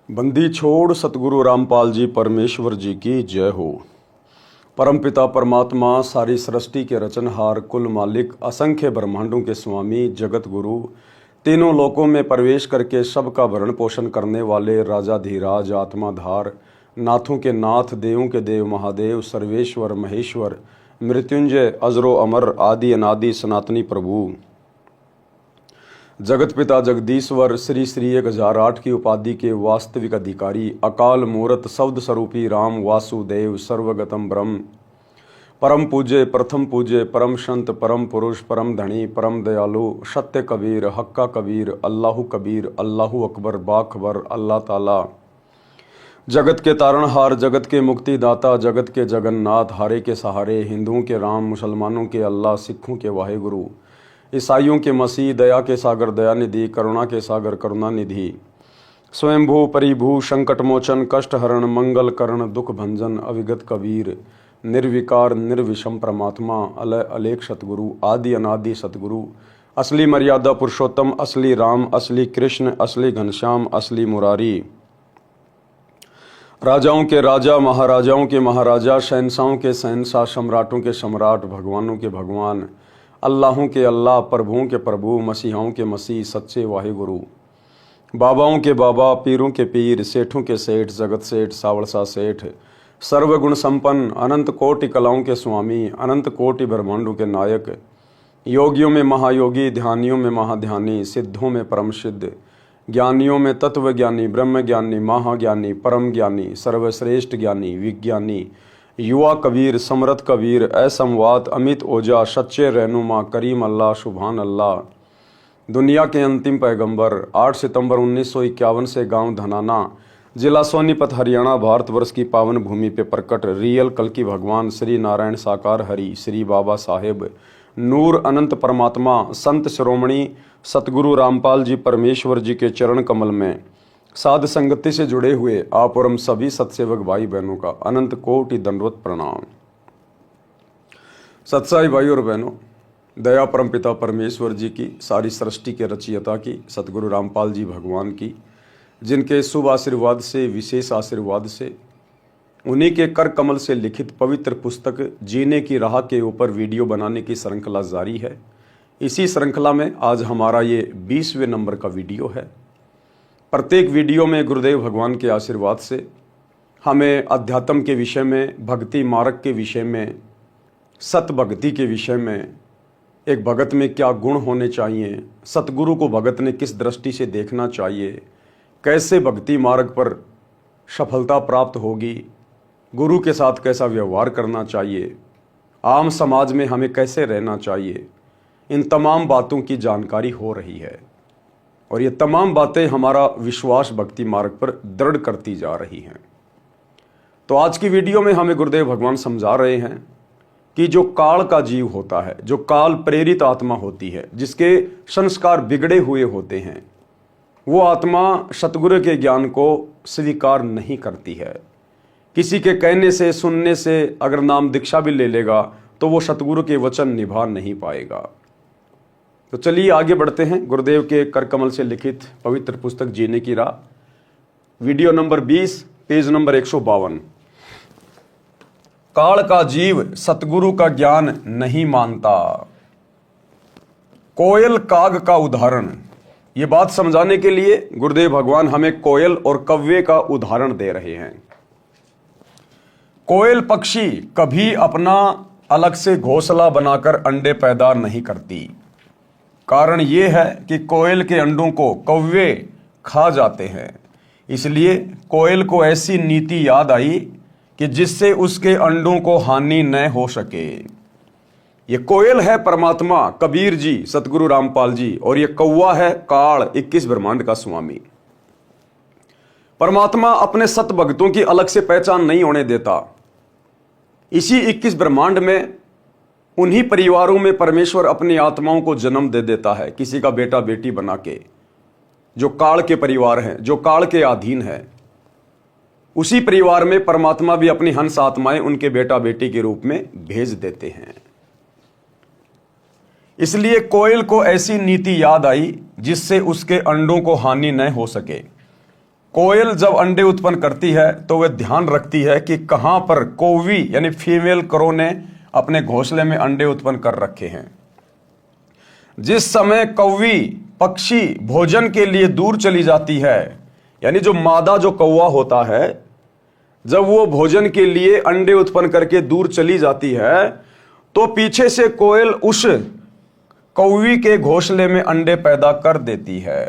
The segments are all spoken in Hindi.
बंदी छोड़ सतगुरु रामपाल जी परमेश्वर जी की जय हो। परमपिता परमात्मा सारी सृष्टि के रचनहार, कुल मालिक, असंख्य ब्रह्मांडों के स्वामी, जगत गुरु, तीनों लोकों में प्रवेश करके सबका भरण पोषण करने वाले राजाधीराज, आत्माधार, नाथों के नाथ, देवों के देव, महादेव, सर्वेश्वर, महेश्वर, मृत्युंजय, अजरो अमर, आदि अनादि सनातनी प्रभु, जगत पिता जगदीश्वर, श्री श्री 1008 की उपाधि के वास्तविक अधिकारी, अकाल मूरत शब्द स्वरूपी राम वासुदेव, सर्वगतम ब्रह्म, परम पूज्य, प्रथम पूज्य, परम संत, परम पुरुष, परम धनी, परम दयालु, सत्य कबीर, हक्का कबीर, अल्लाहु कबीर, अल्लाहु अकबर, बाखबर, अल्लाह ताला, जगत के तारणहार, जगत के मुक्तिदाता, जगत के जगन्नाथ, हारे के सहारे, हिंदुओं के राम, मुसलमानों के अल्लाह, सिखों के वाहेगुरु, ईसाइयों के मसीह, दया के सागर दयानिधि, करुणा के सागर करुणानिधि, स्वयंभू परिभू, संकट मोचन, कष्ट हरण, मंगल करण, दुख भंजन, अविगत कबीर, निर्विकार निर्विषम परमात्मा, अलय अलेख सतगुरु, आदि अनादि सतगुरु, असली मर्यादा पुरुषोत्तम, असली राम, असली कृष्ण, असली घनश्याम, असली मुरारी, राजाओं के राजा, महाराजाओं के महाराजा, शहंशाहों के शहंशाह, सम्राटों के सम्राट, भगवानों के भगवान, अल्लाहों के अल्लाह, प्रभुओं के प्रभु, मसीहाओं के मसीह, सच्चे वाहिगुरु, बाबाओं के बाबा, पीरों के पीर, सेठों के सेठ, जगत सेठ, सावड़सा सेठ, सर्वगुण संपन्न, अनंत कोटि कलाओं के स्वामी, अनंत कोटि ब्रह्मांडों के नायक, योगियों में महायोगी, ध्यानियों में महाध्यानी, सिद्धों में परम सिद्ध, ज्ञानियों में तत्व ज्ञानी, ब्रह्म ज्ञानी, महाज्ञानी, परम ज्ञानी, सर्वश्रेष्ठ ज्ञानी, विज्ञानी, युवा कबीर, समरथ कबीर, असंवाद, अमित ओजा, सच्चे रहनुमा, करीम अल्लाह, सुभान अल्लाह, दुनिया के अंतिम पैगंबर, 8 सितंबर 1951 से गांव धनाना, जिला सोनीपत, हरियाणा, भारतवर्ष की पावन भूमि पे प्रकट रियल कल की भगवान श्री नारायण साकार हरि, श्री बाबा साहेब, नूर अनंत परमात्मा, संत शिरोमणि सतगुरु रामपाल जी परमेश्वर जी के चरण कमल में साध संगति से जुड़े हुए आप और हम सभी सत्सेवक भाई बहनों का अनंत कोटि दंडवत प्रणाम। सत्साई भाई और बहनों, दया परम पिता परमेश्वर जी की, सारी सृष्टि के रचयिता की, सतगुरु रामपाल जी भगवान की, जिनके शुभ आशीर्वाद से, विशेष आशीर्वाद से, उन्हीं के कर कमल से लिखित पवित्र पुस्तक जीने की राह के ऊपर वीडियो बनाने की श्रृंखला जारी है। इसी श्रृंखला में आज हमारा ये 20वें नंबर का वीडियो है। प्रत्येक वीडियो में गुरुदेव भगवान के आशीर्वाद से हमें अध्यात्म के विषय में, भक्ति मार्ग के विषय में, सत भक्ति के विषय में, एक भगत में क्या गुण होने चाहिए, सतगुरु को भगत ने किस दृष्टि से देखना चाहिए, कैसे भक्ति मार्ग पर सफलता प्राप्त होगी, गुरु के साथ कैसा व्यवहार करना चाहिए, आम समाज में हमें कैसे रहना चाहिए, इन तमाम बातों की जानकारी हो रही है और ये तमाम बातें हमारा विश्वास भक्ति मार्ग पर दृढ़ करती जा रही हैं। तो आज की वीडियो में हमें गुरुदेव भगवान समझा रहे हैं कि जो काल का जीव होता है, जो काल प्रेरित आत्मा होती है, जिसके संस्कार बिगड़े हुए होते हैं, वो आत्मा सतगुरु के ज्ञान को स्वीकार नहीं करती है। किसी के कहने से, सुनने से अगर नाम दीक्षा भी ले लेगा तो वो सतगुरु के वचन निभा नहीं पाएगा। तो चलिए आगे बढ़ते हैं गुरुदेव के कर कमल से लिखित पवित्र पुस्तक जीने की राह, वीडियो नंबर 20, पेज नंबर 152। काल का जीव सतगुरु का ज्ञान नहीं मानता। कोयल काग का उदाहरण, ये बात समझाने के लिए गुरुदेव भगवान हमें कोयल और कव्वे का उदाहरण दे रहे हैं। कोयल पक्षी कभी अपना अलग से घोंसला बनाकर अंडे पैदा नहीं करती। कारण ये है कि कोयल के अंडों को कौवे खा जाते हैं। इसलिए कोयल को ऐसी नीति याद आई कि जिससे उसके अंडों को हानि न हो सके। ये कोयल है परमात्मा कबीर जी, सतगुरु रामपाल जी, और ये कौवा है काल, 21 ब्रह्मांड का स्वामी। परमात्मा अपने सत भक्तों की अलग से पहचान नहीं होने देता। इसी 21 ब्रह्मांड में, उन्हीं परिवारों में परमेश्वर अपनी आत्माओं को जन्म दे देता है, किसी का बेटा बेटी बना के, जो काल के परिवार हैं, जो काल के अधीन है। उसी परिवार में परमात्मा भी अपनी हंस आत्माएं उनके बेटा बेटी के रूप में भेज देते हैं। इसलिए कोयल को ऐसी नीति याद आई जिससे उसके अंडों को हानि न हो सके। कोयल जब अंडे उत्पन्न करती है तो वह ध्यान रखती है कि कहां पर कौवी यानी फीमेल क्रो ने अपने घोंसले में अंडे उत्पन्न कर रखे हैं। जिस समय कौवी पक्षी भोजन के लिए दूर चली जाती है, यानी जो मादा जो कौवा होता है, जब वो भोजन के लिए अंडे उत्पन्न करके दूर चली जाती है तो पीछे से कोयल उस कौवी के घोंसले में अंडे पैदा कर देती है।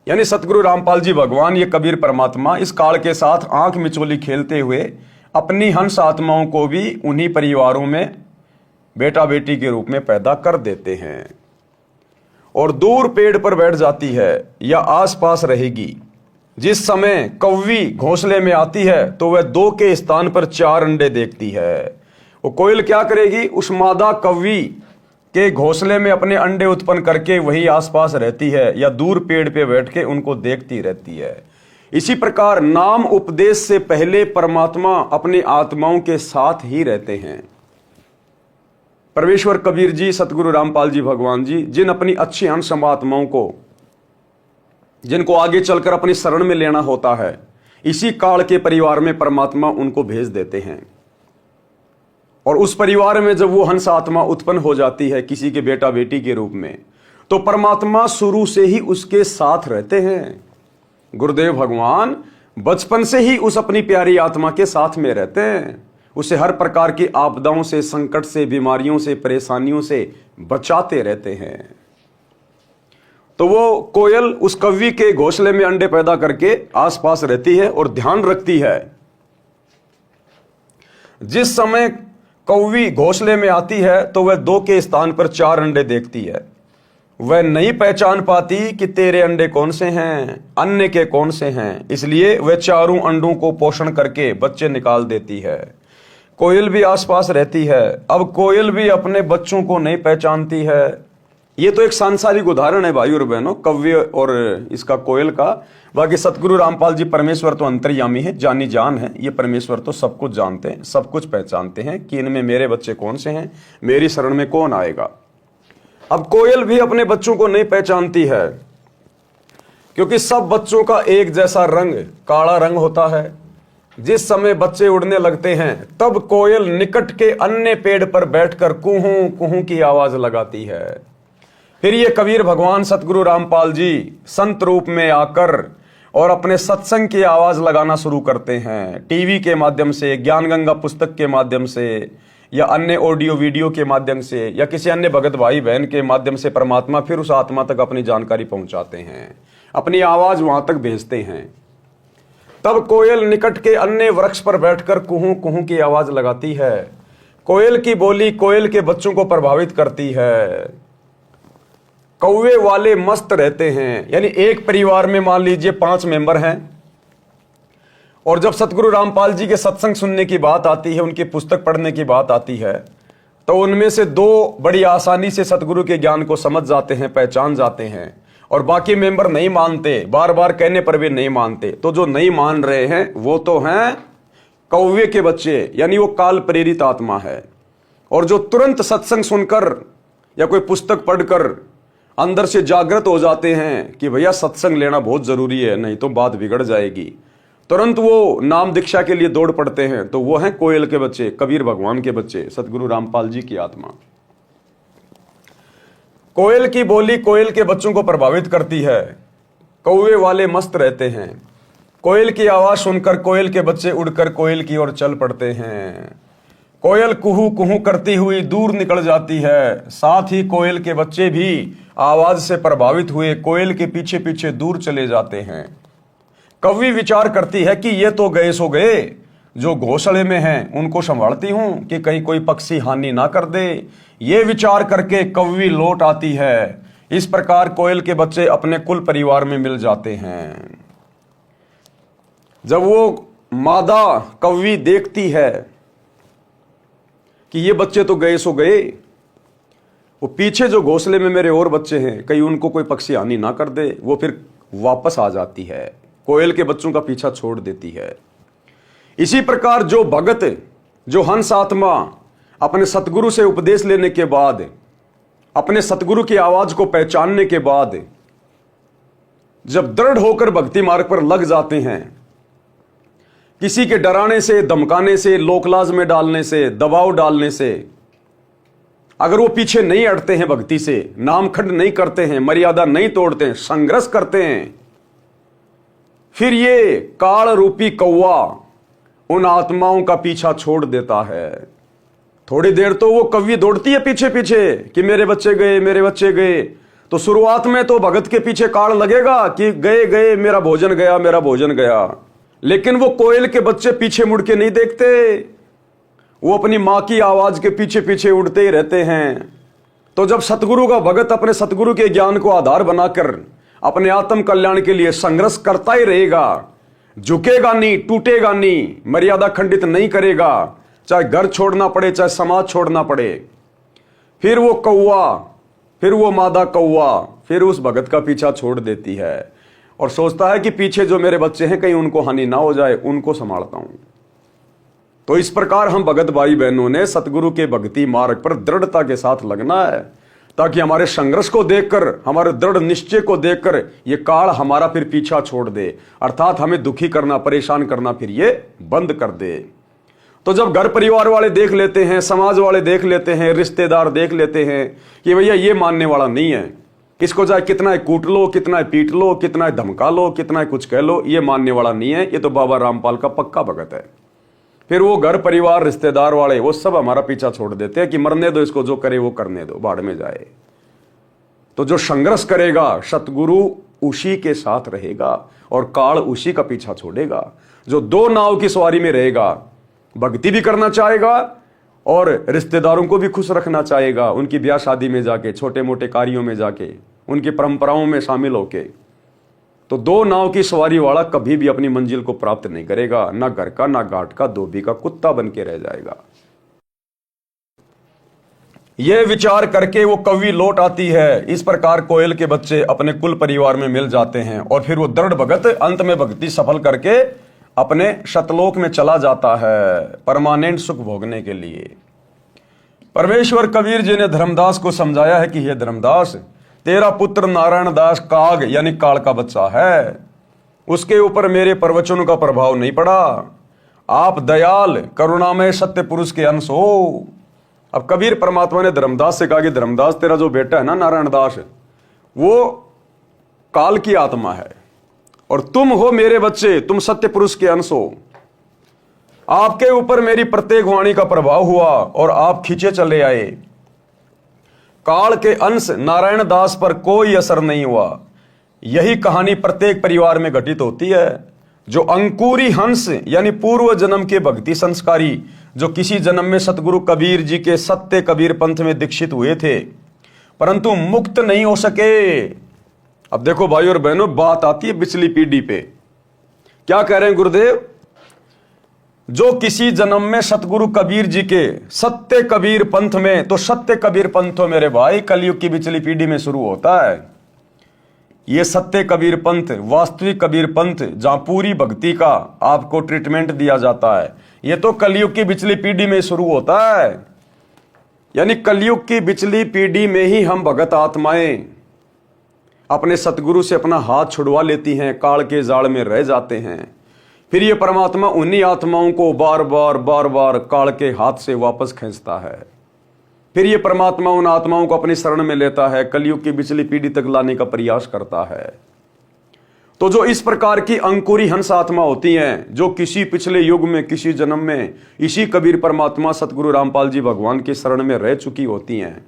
यानी सतगुरु रामपाल जी भगवान, ये कबीर परमात्मा इस काल के साथ आंख मिचोली खेलते हुए अपनी हंस आत्माओं को भी उन्हीं परिवारों में बेटा बेटी के रूप में पैदा कर देते हैं और दूर पेड़ पर बैठ जाती है या आसपास रहेगी। जिस समय कौवी घोंसले में आती है तो वह 2 के स्थान पर 4 अंडे देखती है। वो कोयल क्या करेगी, उस मादा कौवी के घोंसले में अपने अंडे उत्पन्न करके वही आसपास रहती है या दूर पेड़ पे बैठ के उनको देखती रहती है। इसी प्रकार नाम उपदेश से पहले परमात्मा अपनी आत्माओं के साथ ही रहते हैं। परमेश्वर कबीर जी, सतगुरु रामपाल जी भगवान जी, जिन अपनी अच्छी अंश आत्माओं को, जिनको आगे चलकर अपनी शरण में लेना होता है, इसी काल के परिवार में परमात्मा उनको भेज देते हैं। और उस परिवार में जब वो हंस आत्मा उत्पन्न हो जाती है किसी के बेटा बेटी के रूप में, तो परमात्मा शुरू से ही उसके साथ रहते हैं। गुरुदेव भगवान बचपन से ही उस अपनी प्यारी आत्मा के साथ में रहते हैं, उसे हर प्रकार की आपदाओं से, संकट से, बीमारियों से, परेशानियों से बचाते रहते हैं। तो वो कोयल उस कौवी के घोंसले में अंडे पैदा करके आसपास रहती है और ध्यान रखती है। जिस समय कौवी घोंसले में आती है तो वह 2 के स्थान पर 4 अंडे देखती है। वह नहीं पहचान पाती कि तेरे अंडे कौन से हैं, अन्य के कौन से हैं, इसलिए वह चारों अंडों को पोषण करके बच्चे निकाल देती है। कोयल भी आसपास रहती है। अब कोयल भी अपने बच्चों को नहीं पहचानती है। ये तो एक सांसारिक उदाहरण है भाई और बहनों, कौवे और इसका कोयल का। बाकी सतगुरु रामपाल जी परमेश्वर तो अंतर्यामी है, जानी जान है। ये परमेश्वर तो सब कुछ जानते हैं, सब कुछ पहचानते हैं कि इनमें मेरे बच्चे कौन से हैं, मेरी शरण में कौन आएगा। अब कोयल भी अपने बच्चों को नहीं पहचानती है, क्योंकि सब बच्चों का एक जैसा रंग, काला रंग होता है। जिस समय बच्चे उड़ने लगते हैं तब कोयल निकट के अन्य पेड़ पर बैठकर कुहू कुहू की आवाज लगाती है। फिर ये कबीर भगवान सतगुरु रामपाल जी संत रूप में आकर और अपने सत्संग की आवाज लगाना शुरू करते हैं। टीवी के माध्यम से, ज्ञान गंगा पुस्तक के माध्यम से, या अन्य ऑडियो वीडियो के माध्यम से, या किसी अन्य भगत भाई बहन के माध्यम से परमात्मा फिर उस आत्मा तक अपनी जानकारी पहुंचाते हैं, अपनी आवाज वहां तक भेजते हैं। तब कोयल निकट के अन्य वृक्ष पर बैठकर कुहू कुहू की आवाज लगाती है। कोयल की बोली कोयल के बच्चों को प्रभावित करती है। कौवे वाले मस्त रहते हैं। यानी एक परिवार में मान लीजिए 5 मेंबर हैं, और जब सतगुरु रामपाल जी के सत्संग सुनने की बात आती है, उनकी पुस्तक पढ़ने की बात आती है, तो उनमें से 2 बड़ी आसानी से सतगुरु के ज्ञान को समझ जाते हैं, पहचान जाते हैं, और बाकी मेंबर नहीं मानते, बार बार कहने पर भी नहीं मानते। तो जो नहीं मान रहे हैं वो तो हैं कौवे के बच्चे, यानी वो काल प्रेरित आत्मा है। और जो तुरंत सत्संग सुनकर या कोई पुस्तक पढ़कर अंदर से जागृत हो जाते हैं कि भैया सत्संग लेना बहुत जरूरी है, नहीं तो बात बिगड़ जाएगी, तुरंत वो नाम दीक्षा के लिए दौड़ पड़ते हैं। तो वो हैं कोयल के बच्चे, कबीर भगवान के बच्चे, सतगुरु रामपाल जी की आत्मा। कोयल की बोली कोयल के बच्चों को प्रभावित करती है। कौवे वाले मस्त रहते हैं। कोयल की आवाज सुनकर कोयल के बच्चे उड़कर कोयल की ओर चल पड़ते हैं। कोयल कुहू कुहू करती हुई दूर निकल जाती है। साथ ही कोयल के बच्चे भी आवाज से प्रभावित हुए कोयल के पीछे पीछे दूर चले जाते हैं। कौवी विचार करती है कि ये तो गए सो गए, जो घोंसले में हैं उनको संभालती हूं कि कहीं कोई पक्षी हानि ना कर दे। ये विचार करके कौवी लौट आती है। इस प्रकार कोयल के बच्चे अपने कुल परिवार में मिल जाते हैं। जब वो मादा कौवी देखती है कि ये बच्चे तो गए सो गए, वो पीछे जो घोंसले में मेरे और बच्चे हैं कहीं उनको कोई पक्षी हानि ना कर दे, वो फिर वापस आ जाती है, कोयल के बच्चों का पीछा छोड़ देती है। इसी प्रकार जो भगत, जो हंस आत्मा अपने सतगुरु से उपदेश लेने के बाद, अपने सतगुरु की आवाज को पहचानने के बाद जब दृढ़ होकर भक्ति मार्ग पर लग जाते हैं, किसी के डराने से, धमकाने से, लोकलाज में डालने से, दबाव डालने से अगर वो पीछे नहीं हटते हैं, भक्ति से नामखंड नहीं करते हैं, मर्यादा नहीं तोड़ते हैं, संघर्ष करते हैं, फिर ये काल रूपी कौवा उन आत्माओं का पीछा छोड़ देता है। थोड़ी देर तो वो कौवी दौड़ती है पीछे पीछे कि मेरे बच्चे गए, मेरे बच्चे गए। तो शुरुआत में तो भगत के पीछे काल लगेगा कि गए गए, मेरा भोजन गया, मेरा भोजन गया। लेकिन वो कोयल के बच्चे पीछे मुड़ के नहीं देखते, वो अपनी मां की आवाज के पीछे पीछे उड़ते ही रहते हैं। तो जब सतगुरु का भगत अपने सतगुरु के ज्ञान को आधार बनाकर अपने आत्म कल्याण के लिए संघर्ष करता ही रहेगा, झुकेगा नहीं, टूटेगा नहीं, मर्यादा खंडित नहीं करेगा, चाहे घर छोड़ना पड़े, चाहे समाज छोड़ना पड़े, फिर वो कौवा, फिर वो मादा कौवा फिर उस भगत का पीछा छोड़ देती है और सोचता है कि पीछे जो मेरे बच्चे हैं कहीं उनको हानि ना हो जाए, उनको संभालता हूं। तो इस प्रकार हम भगत भाई बहनों ने सतगुरु के भक्ति मार्ग पर दृढ़ता के साथ लगना है, ताकि हमारे संघर्ष को देखकर, हमारे दृढ़ निश्चय को देखकर ये काल हमारा फिर पीछा छोड़ दे, अर्थात हमें दुखी करना, परेशान करना फिर ये बंद कर दे। तो जब घर परिवार वाले देख लेते हैं, समाज वाले देख लेते हैं, रिश्तेदार देख लेते हैं कि भैया ये मानने वाला नहीं है, इसको चाहे कितना कूट लो, कितना पीट लो, कितना धमका लो, कितना कुछ कह लो, ये मानने वाला नहीं है, ये तो बाबा रामपाल का पक्का भगत है, फिर वो घर परिवार रिश्तेदार वाले वो सब हमारा पीछा छोड़ देते हैं कि मरने दो इसको, जो करे वो करने दो, बाढ़ में जाए। तो जो संघर्ष करेगा सतगुरु उसी के साथ रहेगा और काल उसी का पीछा छोड़ेगा। जो दो नाव की सवारी में रहेगा, भक्ति भी करना चाहेगा और रिश्तेदारों को भी खुश रखना चाहेगा, उनकी ब्याह शादी में जाके, छोटे मोटे कार्यों में जाके, उनकी परंपराओं में शामिल होके, तो दो नाव की सवारी वाला कभी भी अपनी मंजिल को प्राप्त नहीं करेगा, ना घर का, ना घाट का, धोबी का कुत्ता बन के रह जाएगा। यह विचार करके वो कवि लौट आती है। इस प्रकार कोयल के बच्चे अपने कुल परिवार में मिल जाते हैं और फिर वो दृढ़ भगत अंत में भक्ति सफल करके अपने शतलोक में चला जाता है परमानेंट सुख भोगने के लिए। परमेश्वर कबीर जी ने धर्मदास को समझाया है कि हे धर्मदास, तेरा पुत्र नारायण दास काग यानी काल का बच्चा है, उसके ऊपर मेरे प्रवचनों का प्रभाव नहीं पड़ा। आप दयाल करुणामय सत्य पुरुष के अंश हो। अब कबीर परमात्मा ने धर्मदास से कहा कि धर्मदास, तेरा जो बेटा है ना नारायण दास, वो काल की आत्मा है और तुम हो मेरे बच्चे, तुम सत्य पुरुष के अंश हो। आपके ऊपर मेरी प्रत्येक वाणी का प्रभाव हुआ और आप खींचे चले आए। काल के अंश नारायण दास पर कोई असर नहीं हुआ। यही कहानी प्रत्येक परिवार में घटित होती है। जो अंकुरी हंस यानी पूर्व जन्म के भक्ति संस्कारी, जो किसी जन्म में सतगुरु कबीर जी के सत्य कबीर पंथ में दीक्षित हुए थे परंतु मुक्त नहीं हो सके। अब देखो भाई और बहनों, बात आती है पिछली पीढ़ी पे। क्या कह रहे हैं गुरुदेव? जो किसी जन्म में सतगुरु कबीर जी के सत्य कबीर पंथ में, तो सत्य कबीर पंथ तो मेरे भाई कलयुग की पिछली पीढ़ी में शुरू होता है। ये सत्य कबीर पंथ, वास्तविक कबीर पंथ, जहां पूरी भक्ति का आपको ट्रीटमेंट दिया जाता है, ये तो कलयुग की पिछली पीढ़ी में शुरू होता है। यानी कलयुग की पिछली पीढ़ी में ही हम भगत आत्माएं अपने सतगुरु से अपना हाथ छुड़वा लेती हैं, काल के जाल में रह जाते हैं। फिर ये परमात्मा उन्हीं आत्माओं को बार बार काल के हाथ से वापस खींचता है। फिर ये परमात्मा उन आत्माओं को अपनी शरण में लेता है, कलयुग की पिछली पीढ़ी तक लाने का प्रयास करता है। तो जो इस प्रकार की अंकुरी हंस आत्मा होती हैं, जो किसी पिछले युग में, किसी जन्म में इसी कबीर परमात्मा सतगुरु रामपाल जी भगवान की शरण में रह चुकी होती हैं,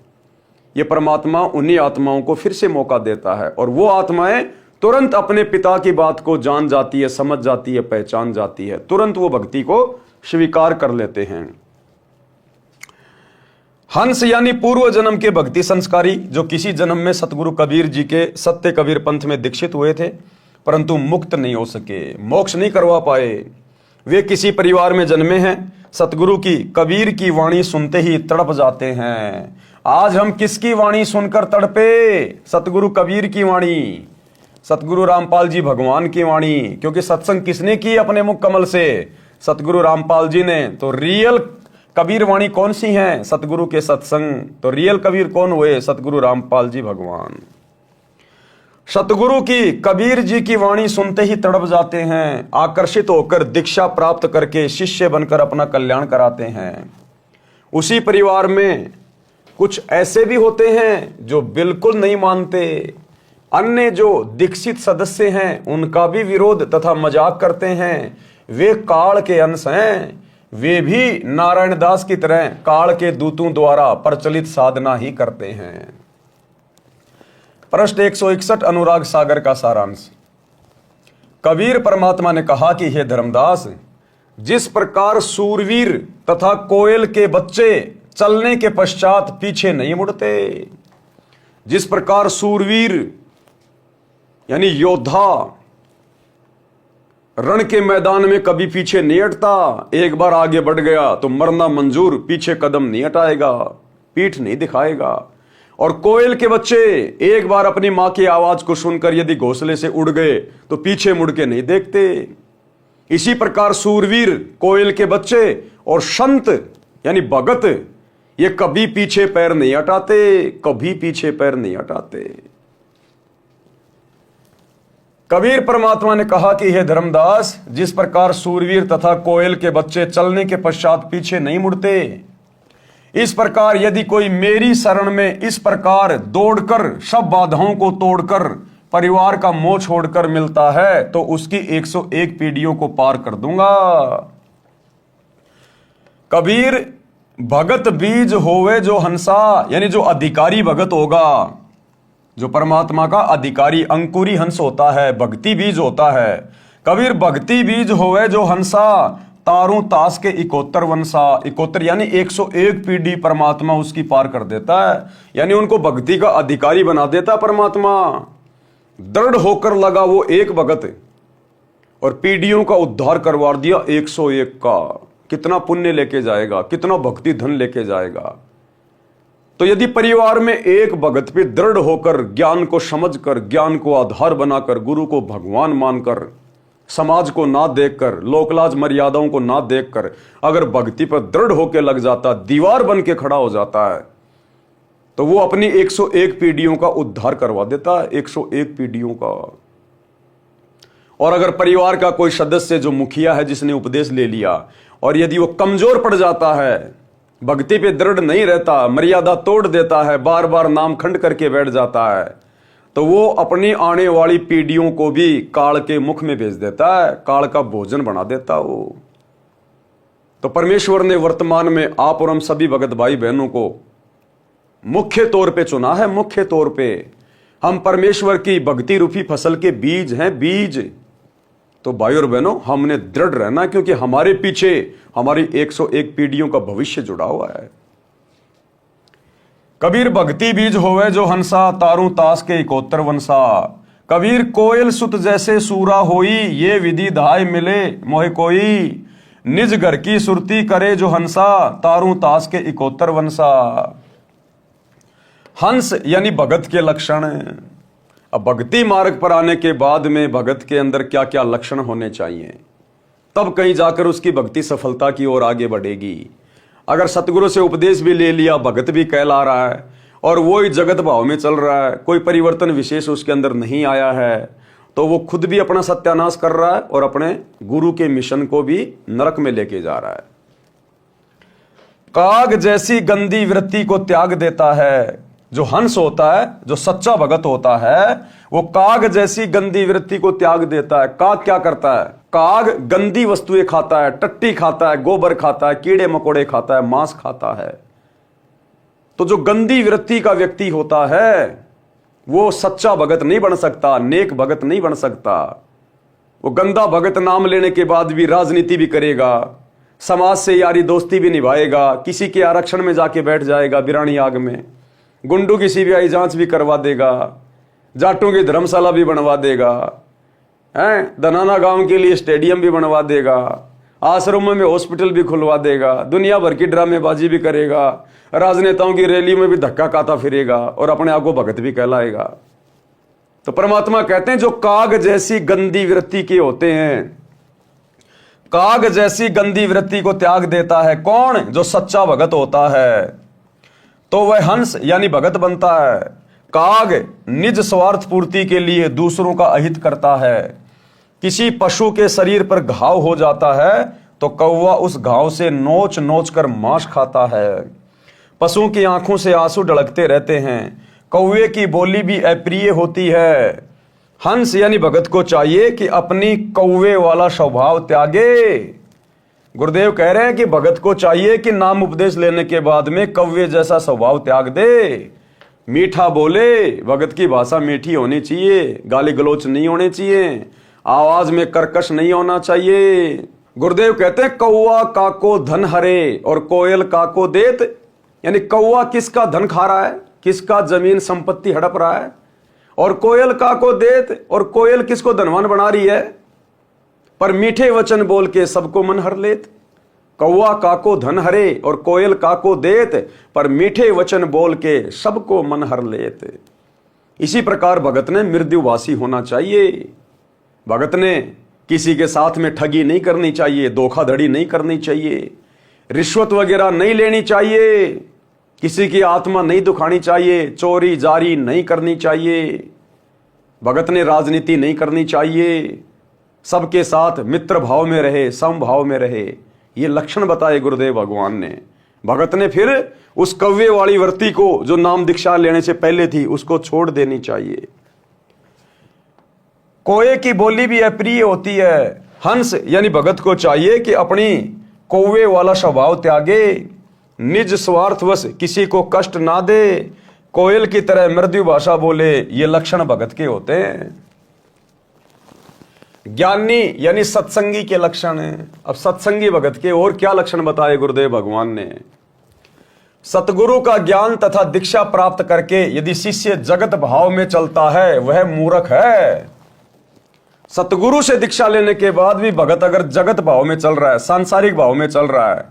ये परमात्मा उन्हीं आत्माओं को फिर से मौका देता है और वो आत्माएं तुरंत अपने पिता की बात को जान जाती है, समझ जाती है, पहचान जाती है, तुरंत वो भक्ति को स्वीकार कर लेते हैं। हंस यानी पूर्व जन्म के भक्ति संस्कारी, जो किसी जन्म में सतगुरु कबीर जी के सत्य कबीर पंथ में दीक्षित हुए थे परंतु मुक्त नहीं हो सके, मोक्ष नहीं करवा पाए। वे किसी परिवार में जन्मे हैं, सतगुरु की कबीर की वाणी सुनते ही तड़प जाते हैं। आज हम किसकी वाणी सुनकर तड़पे? सतगुरु कबीर की वाणी, सतगुरु रामपाल जी भगवान की वाणी। क्योंकि सत्संग किसने की अपने मुख कमल से? सतगुरु रामपाल जी ने। तो रियल कबीर वाणी कौन सी है? सतगुरु के सत्संग। तो रियल कबीर कौन हुए? सतगुरु रामपाल जी भगवान। सतगुरु की, कबीर जी की वाणी सुनते ही तड़प जाते हैं, आकर्षित होकर दीक्षा प्राप्त करके शिष्य बनकर अपना कल्याण कराते हैं। उसी परिवार में कुछ ऐसे भी होते हैं जो बिल्कुल नहीं मानते, अन्य जो दीक्षित सदस्य हैं उनका भी विरोध तथा मजाक करते हैं। वे काल के अंश हैं, वे भी नारायण दास की तरह काल के दूतों द्वारा प्रचलित साधना ही करते हैं। पृष्ठ 161 अनुराग सागर का सारांश। कबीर परमात्मा ने कहा कि हे धर्मदास, जिस प्रकार सूरवीर तथा कोयल के बच्चे चलने के पश्चात पीछे नहीं मुड़ते, जिस प्रकार सूरवीर यानी योद्धा रण के मैदान में कभी पीछे नहीं हटता, एक बार आगे बढ़ गया तो मरना मंजूर, पीछे कदम नहीं हटाएगा, पीठ नहीं दिखाएगा। और कोयल के बच्चे एक बार अपनी मां की आवाज को सुनकर यदि घोंसले से उड़ गए तो पीछे मुड़ के नहीं देखते। इसी प्रकार सूरवीर, कोयल के बच्चे और संत यानी भगत, ये कभी पीछे पैर नहीं हटाते, कभी पीछे पैर नहीं हटाते। कबीर परमात्मा ने कहा कि हे धर्मदास, जिस प्रकार सूरवीर तथा कोयल के बच्चे चलने के पश्चात पीछे नहीं मुड़ते, इस प्रकार यदि कोई मेरी शरण में इस प्रकार दौड़कर सब बाधाओं को तोड़कर परिवार का मोह छोड़कर मिलता है तो उसकी 101 पीढ़ियों को पार कर दूंगा। कबीर भगत बीज होवे जो हंसा, यानी जो अधिकारी भगत होगा, जो परमात्मा का अधिकारी अंकुरी हंस होता है, भक्ति बीज होता है। कबीर भक्ति बीज होवे जो हंसा, तारू तास के 71 वंशा, 71 यानी 101 पीढ़ी परमात्मा उसकी पार कर देता है, यानी उनको भक्ति का अधिकारी बना देता परमात्मा। दृढ़ होकर लगा वो एक भगत और पीढ़ियों का उद्धार करवा दिया 101 का। कितना पुण्य लेके जाएगा, कितना भक्ति धन लेके जाएगा। तो यदि परिवार में एक भगत पे दृढ़ होकर ज्ञान को समझकर, ज्ञान को आधार बनाकर, गुरु को भगवान मानकर, समाज को ना देखकर, लोकलाज मर्यादाओं को ना देखकर अगर भक्ति पर दृढ़ होकर लग जाता, दीवार बन के खड़ा हो जाता है, तो वो अपनी 101 पीढ़ियों का उद्धार करवा देता है, 101 पीढ़ियों का। और अगर परिवार का कोई सदस्य जो मुखिया है, जिसने उपदेश ले लिया, और यदि वो कमजोर पड़ जाता है, भक्ति पे दृढ़ नहीं रहता, मर्यादा तोड़ देता है, बार बार नाम खंड करके बैठ जाता है, तो वो अपनी आने वाली पीढ़ियों को भी काल के मुख में भेज देता है, काल का भोजन बना देता वो। तो परमेश्वर ने वर्तमान में आप और हम सभी भगत भाई बहनों को मुख्य तौर पे चुना है। मुख्य तौर पे हम परमेश्वर की भक्ति रूपी फसल के बीज हैं, बीज। तो भाई और बहनों, हमने दृढ़ रहना, क्योंकि हमारे पीछे हमारी 101 पीढ़ियों का भविष्य जुड़ा हुआ है। कबीर भक्ति बीज होवे जो हंसा, तारू तास के 71 वंशा। कबीर कोयल सुत जैसे सूरा होई, ये विधि धाय मिले मोहे कोई। निज घर की सुरती करे जो हंसा, तारू तास के 71 वंशा। हंस यानी भगत के लक्षण। अब भक्ति मार्ग पर आने के बाद में भगत के अंदर क्या क्या लक्षण होने चाहिए, तब कहीं जाकर उसकी भक्ति सफलता की ओर आगे बढ़ेगी। अगर सतगुरु से उपदेश भी ले लिया, भगत भी कहला रहा है और वो ही जगत भाव में चल रहा है, कोई परिवर्तन विशेष उसके अंदर नहीं आया है, तो वो खुद भी अपना सत्यानाश कर रहा है और अपने गुरु के मिशन को भी नरक में लेके जा रहा है। काग जैसी गंदी वृत्ति को त्याग देता है। जो हंस होता है, जो सच्चा भगत होता है, वो काग जैसी गंदी वृत्ति को त्याग देता है। काग क्या करता है? काग गंदी वस्तुएं खाता है, टट्टी खाता है, गोबर खाता है, कीड़े मकोड़े खाता है, मांस खाता है। तो जो गंदी वृत्ति का व्यक्ति होता है वो सच्चा भगत नहीं बन सकता, नेक भगत नहीं बन सकता। वो गंदा भगत नाम लेने के बाद भी राजनीति भी करेगा, समाज से यारी दोस्ती भी निभाएगा, किसी के आरक्षण में जाके बैठ जाएगा बिरानी आग में, गुंडों की सीबीआई जांच भी करवा देगा, जाटों की धर्मशाला भी बनवा देगा, हैं, धनाना गांव के लिए स्टेडियम भी बनवा देगा, आश्रमों में हॉस्पिटल भी खुलवा देगा, दुनिया भर की ड्रामेबाजी भी करेगा, राजनेताओं की रैली में भी धक्का खाता फिरेगा और अपने आप को भगत भी कहलाएगा। तो परमात्मा कहते हैं जो काग जैसी गंदी वृत्ति के होते हैं, काग जैसी गंदी वृत्ति को त्याग देता है कौन? जो सच्चा भगत होता है। तो वह हंस यानी भगत बनता है। काग निज स्वार्थ पूर्ति के लिए दूसरों का अहित करता है। किसी पशु के शरीर पर घाव हो जाता है तो कौवा उस घाव से नोच नोच कर मांस खाता है। पशुओं की आंखों से आंसू ढलकते रहते हैं, कौवे की बोली भी अप्रिय होती है। हंस यानी भगत को चाहिए कि अपनी कौवे वाला स्वभाव त्यागे। गुरुदेव कह रहे हैं कि भगत को चाहिए कि नाम उपदेश लेने के बाद में कौवे जैसा स्वभाव त्याग दे, मीठा बोले। भगत की भाषा मीठी होनी चाहिए, गाली गलोच नहीं होने चाहिए, आवाज में कर्कश नहीं होना चाहिए। गुरुदेव कहते हैं कौवा काको धन हरे और कोयल काको देत, यानी कौवा किसका धन खा रहा है, किसका जमीन संपत्ति हड़प रहा है, और कोयल काको देत, और कोयल किसको धनवान बना रही है, पर मीठे वचन बोल के सबको मन हर लेत। कौवा काको धन हरे और कोयल काको देत, पर मीठे वचन बोल के सबको मन हर लेत। इसी प्रकार भगत ने मृदुभाषी होना चाहिए। भगत ने किसी के साथ में ठगी नहीं करनी चाहिए, धोखाधड़ी नहीं करनी चाहिए, रिश्वत वगैरह नहीं लेनी चाहिए, किसी की आत्मा नहीं दुखानी चाहिए, चोरी जारी नहीं करनी चाहिए। भगत ने राजनीति नहीं करनी चाहिए, सबके साथ मित्र भाव में रहे, समभाव में रहे। ये लक्षण बताए गुरुदेव भगवान ने। भगत ने फिर उस कव्य वाली वृत्ति को जो नाम दीक्षा लेने से पहले थी उसको छोड़ देनी चाहिए। कोए की बोली भी अप्रिय होती है। हंस यानी भगत को चाहिए कि अपनी कौवे वाला स्वभाव त्यागे, निज स्वार्थवश किसी को कष्ट ना दे, कोयल की तरह मृदु भाषा बोले। ये लक्षण भगत के होते हैं। ज्ञानी यानी सत्संगी के लक्षण हैं। अब सत्संगी भगत के और क्या लक्षण बताए गुरुदेव भगवान ने। सतगुरु का ज्ञान तथा दीक्षा प्राप्त करके यदि शिष्य जगत भाव में चलता है वह मूर्ख है। सतगुरु से दीक्षा लेने के बाद भी भगत अगर जगत भाव में चल रहा है, सांसारिक भाव में चल रहा है,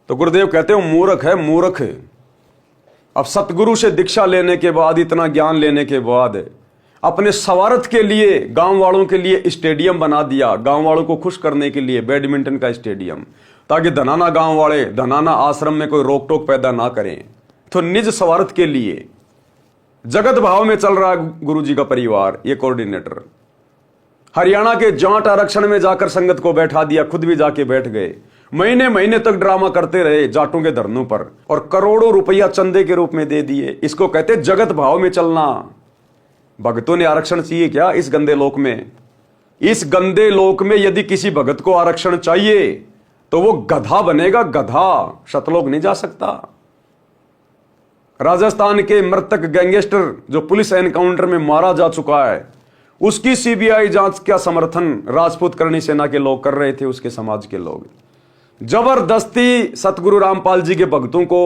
तो गुरुदेव कहते हो मूर्ख है, मूर्ख। अब सतगुरु से दीक्षा लेने के बाद, इतना ज्ञान लेने के बाद अपने स्वार्थ के लिए गांव वालों के लिए स्टेडियम बना दिया, गांव वालों को खुश करने के लिए बैडमिंटन का स्टेडियम, ताकि धनाना गांव वाले धनाना आश्रम में कोई रोक टोक पैदा ना करें। तो निज स्वार्थ के लिए जगत भाव में चल रहा है गुरु जी का परिवार। ये कोऑर्डिनेटर हरियाणा के जाट आरक्षण में जाकर संगत को बैठा दिया, खुद भी जाके बैठ गए, महीने महीने तक ड्रामा करते रहे जाटों के धरनों पर, और करोड़ों रुपया चंदे के रूप में दे दिए। इसको कहते जगत भाव में चलना। भगतों ने आरक्षण चाहिए क्या इस गंदे लोक में? इस गंदे लोक में यदि किसी भगत को आरक्षण चाहिए तो वो गधा बनेगा, गधा। सतलोक नहीं जा सकता। राजस्थान के मृतक गैंगस्टर जो पुलिस एनकाउंटर में मारा जा चुका है, उसकी सीबीआई जांच का समर्थन राजपूत करणी सेना के लोग कर रहे थे, उसके समाज के लोग। जबरदस्ती सतगुरु रामपाल जी के भक्तों को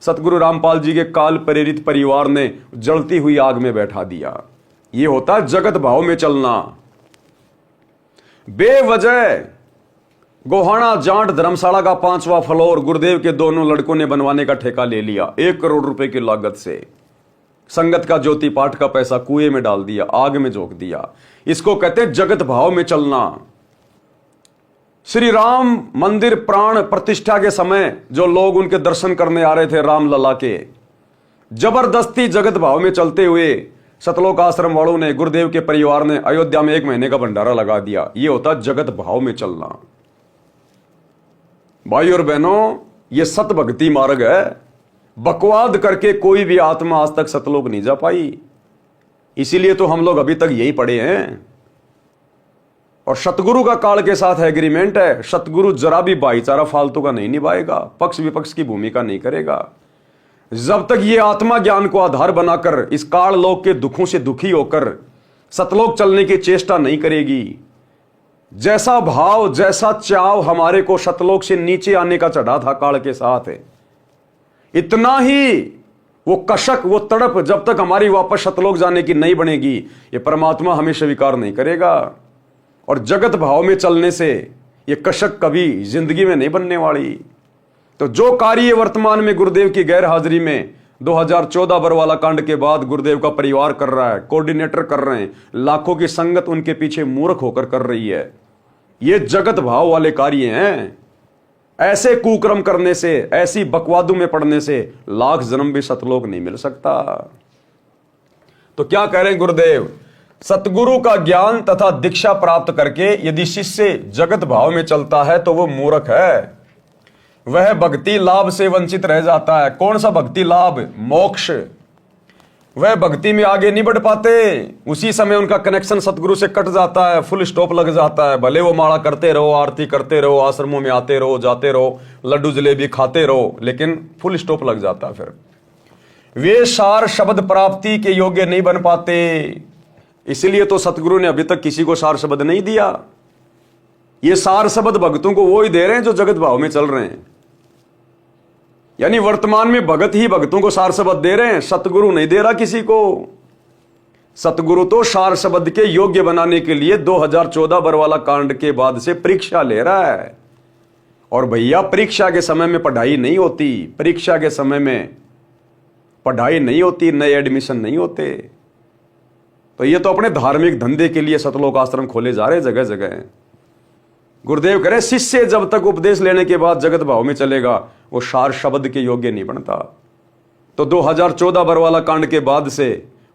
सतगुरु रामपाल जी के काल प्रेरित परिवार ने जलती हुई आग में बैठा दिया। ये होता है जगत भाव में चलना। बेवजह गोहाना जाट धर्मशाला का 5वां फ्लोर गुरुदेव के दोनों लड़कों ने बनवाने का ठेका ले लिया 1 करोड़ रुपए की लागत से। संगत का ज्योति पाठ का पैसा कुएं में डाल दिया, आग में झोंक दिया। इसको कहते हैं जगत भाव में चलना। श्री राम मंदिर प्राण प्रतिष्ठा के समय जो लोग उनके दर्शन करने आ रहे थे रामलला के, जबरदस्ती जगत भाव में चलते हुए सतलोक आश्रम वालों ने, गुरुदेव के परिवार ने अयोध्या में 1 महीने का भंडारा लगा दिया। यह होता जगत भाव में चलना। भाई और बहनों, यह सत भक्ति मार्ग है। बकवाद करके कोई भी आत्मा आज तक सतलोक नहीं जा पाई। इसीलिए तो हम लोग अभी तक यही पड़े हैं। और सतगुरु का काल के साथ एग्रीमेंट है, सतगुरु जरा भी भाईचारा फालतू का नहीं निभाएगा, पक्ष विपक्ष की भूमिका नहीं करेगा। जब तक ये आत्मा ज्ञान को आधार बनाकर इस काल लोक के दुखों से दुखी होकर सतलोक चलने की चेष्टा नहीं करेगी, जैसा भाव जैसा चाव हमारे को सतलोक से नीचे आने का चढ़ा था काल के साथ है, इतना ही वो कशक, वो तड़प जब तक हमारी वापस सतलोक जाने की नहीं बनेगी, ये परमात्मा हमें स्वीकार नहीं करेगा। और जगत भाव में चलने से ये कशक कभी जिंदगी में नहीं बनने वाली। तो जो कार्य वर्तमान में गुरुदेव की गैर हाजिरी में 2014 बरवाला कांड के बाद गुरुदेव का परिवार कर रहा है, कोऑर्डिनेटर कर रहे हैं, लाखों की संगत उनके पीछे मूर्ख होकर कर रही है, ये जगत भाव वाले कार्य हैं। ऐसे कुकर्म करने से, ऐसी बकवादों में पड़ने से लाख जन्म भी सतलोक नहीं मिल सकता। तो क्या कह रहे हैं गुरुदेव, सतगुरु का ज्ञान तथा दीक्षा प्राप्त करके यदि शिष्य जगत भाव में चलता है तो वो मूर्ख है, वह भक्ति लाभ से वंचित रह जाता है। कौन सा भक्ति लाभ? मोक्ष। वह भक्ति में आगे नहीं बढ़ पाते, उसी समय उनका कनेक्शन सतगुरु से कट जाता है, फुल स्टॉप लग जाता है। भले वो माला करते रहो, आरती करते रहो, आश्रमों में आते रहो, जाते रहो, लड्डू जलेबी खाते रहो, लेकिन फुल स्टॉप लग जाता है। फिर वे सार शब्द प्राप्ति के योग्य नहीं बन पाते। इसलिए तो सतगुरु ने अभी तक किसी को सार शब्द नहीं दिया। ये सार शब्द भक्तों को वो ही दे रहे हैं जो जगत भाव में चल रहे हैं। यानी वर्तमान में भगत ही भक्तों को सार शब्द दे रहे हैं, सतगुरु नहीं दे रहा किसी को। सतगुरु तो सार शब्द के योग्य बनाने के लिए 2014 बरवाला कांड के बाद से परीक्षा ले रहा है। और भैया परीक्षा के समय में पढ़ाई नहीं होती, परीक्षा के समय में पढ़ाई नहीं होती, नए एडमिशन नहीं होते। तो ये तो अपने धार्मिक धंधे के लिए सतलोक आश्रम खोले जा रहे जगह जगह। गुरुदेव कह रहे शिष्य जब तक उपदेश लेने के बाद जगत भाव में चलेगा वो सार शब्द के योग्य नहीं बनता। तो 2014 बरवाला कांड के बाद से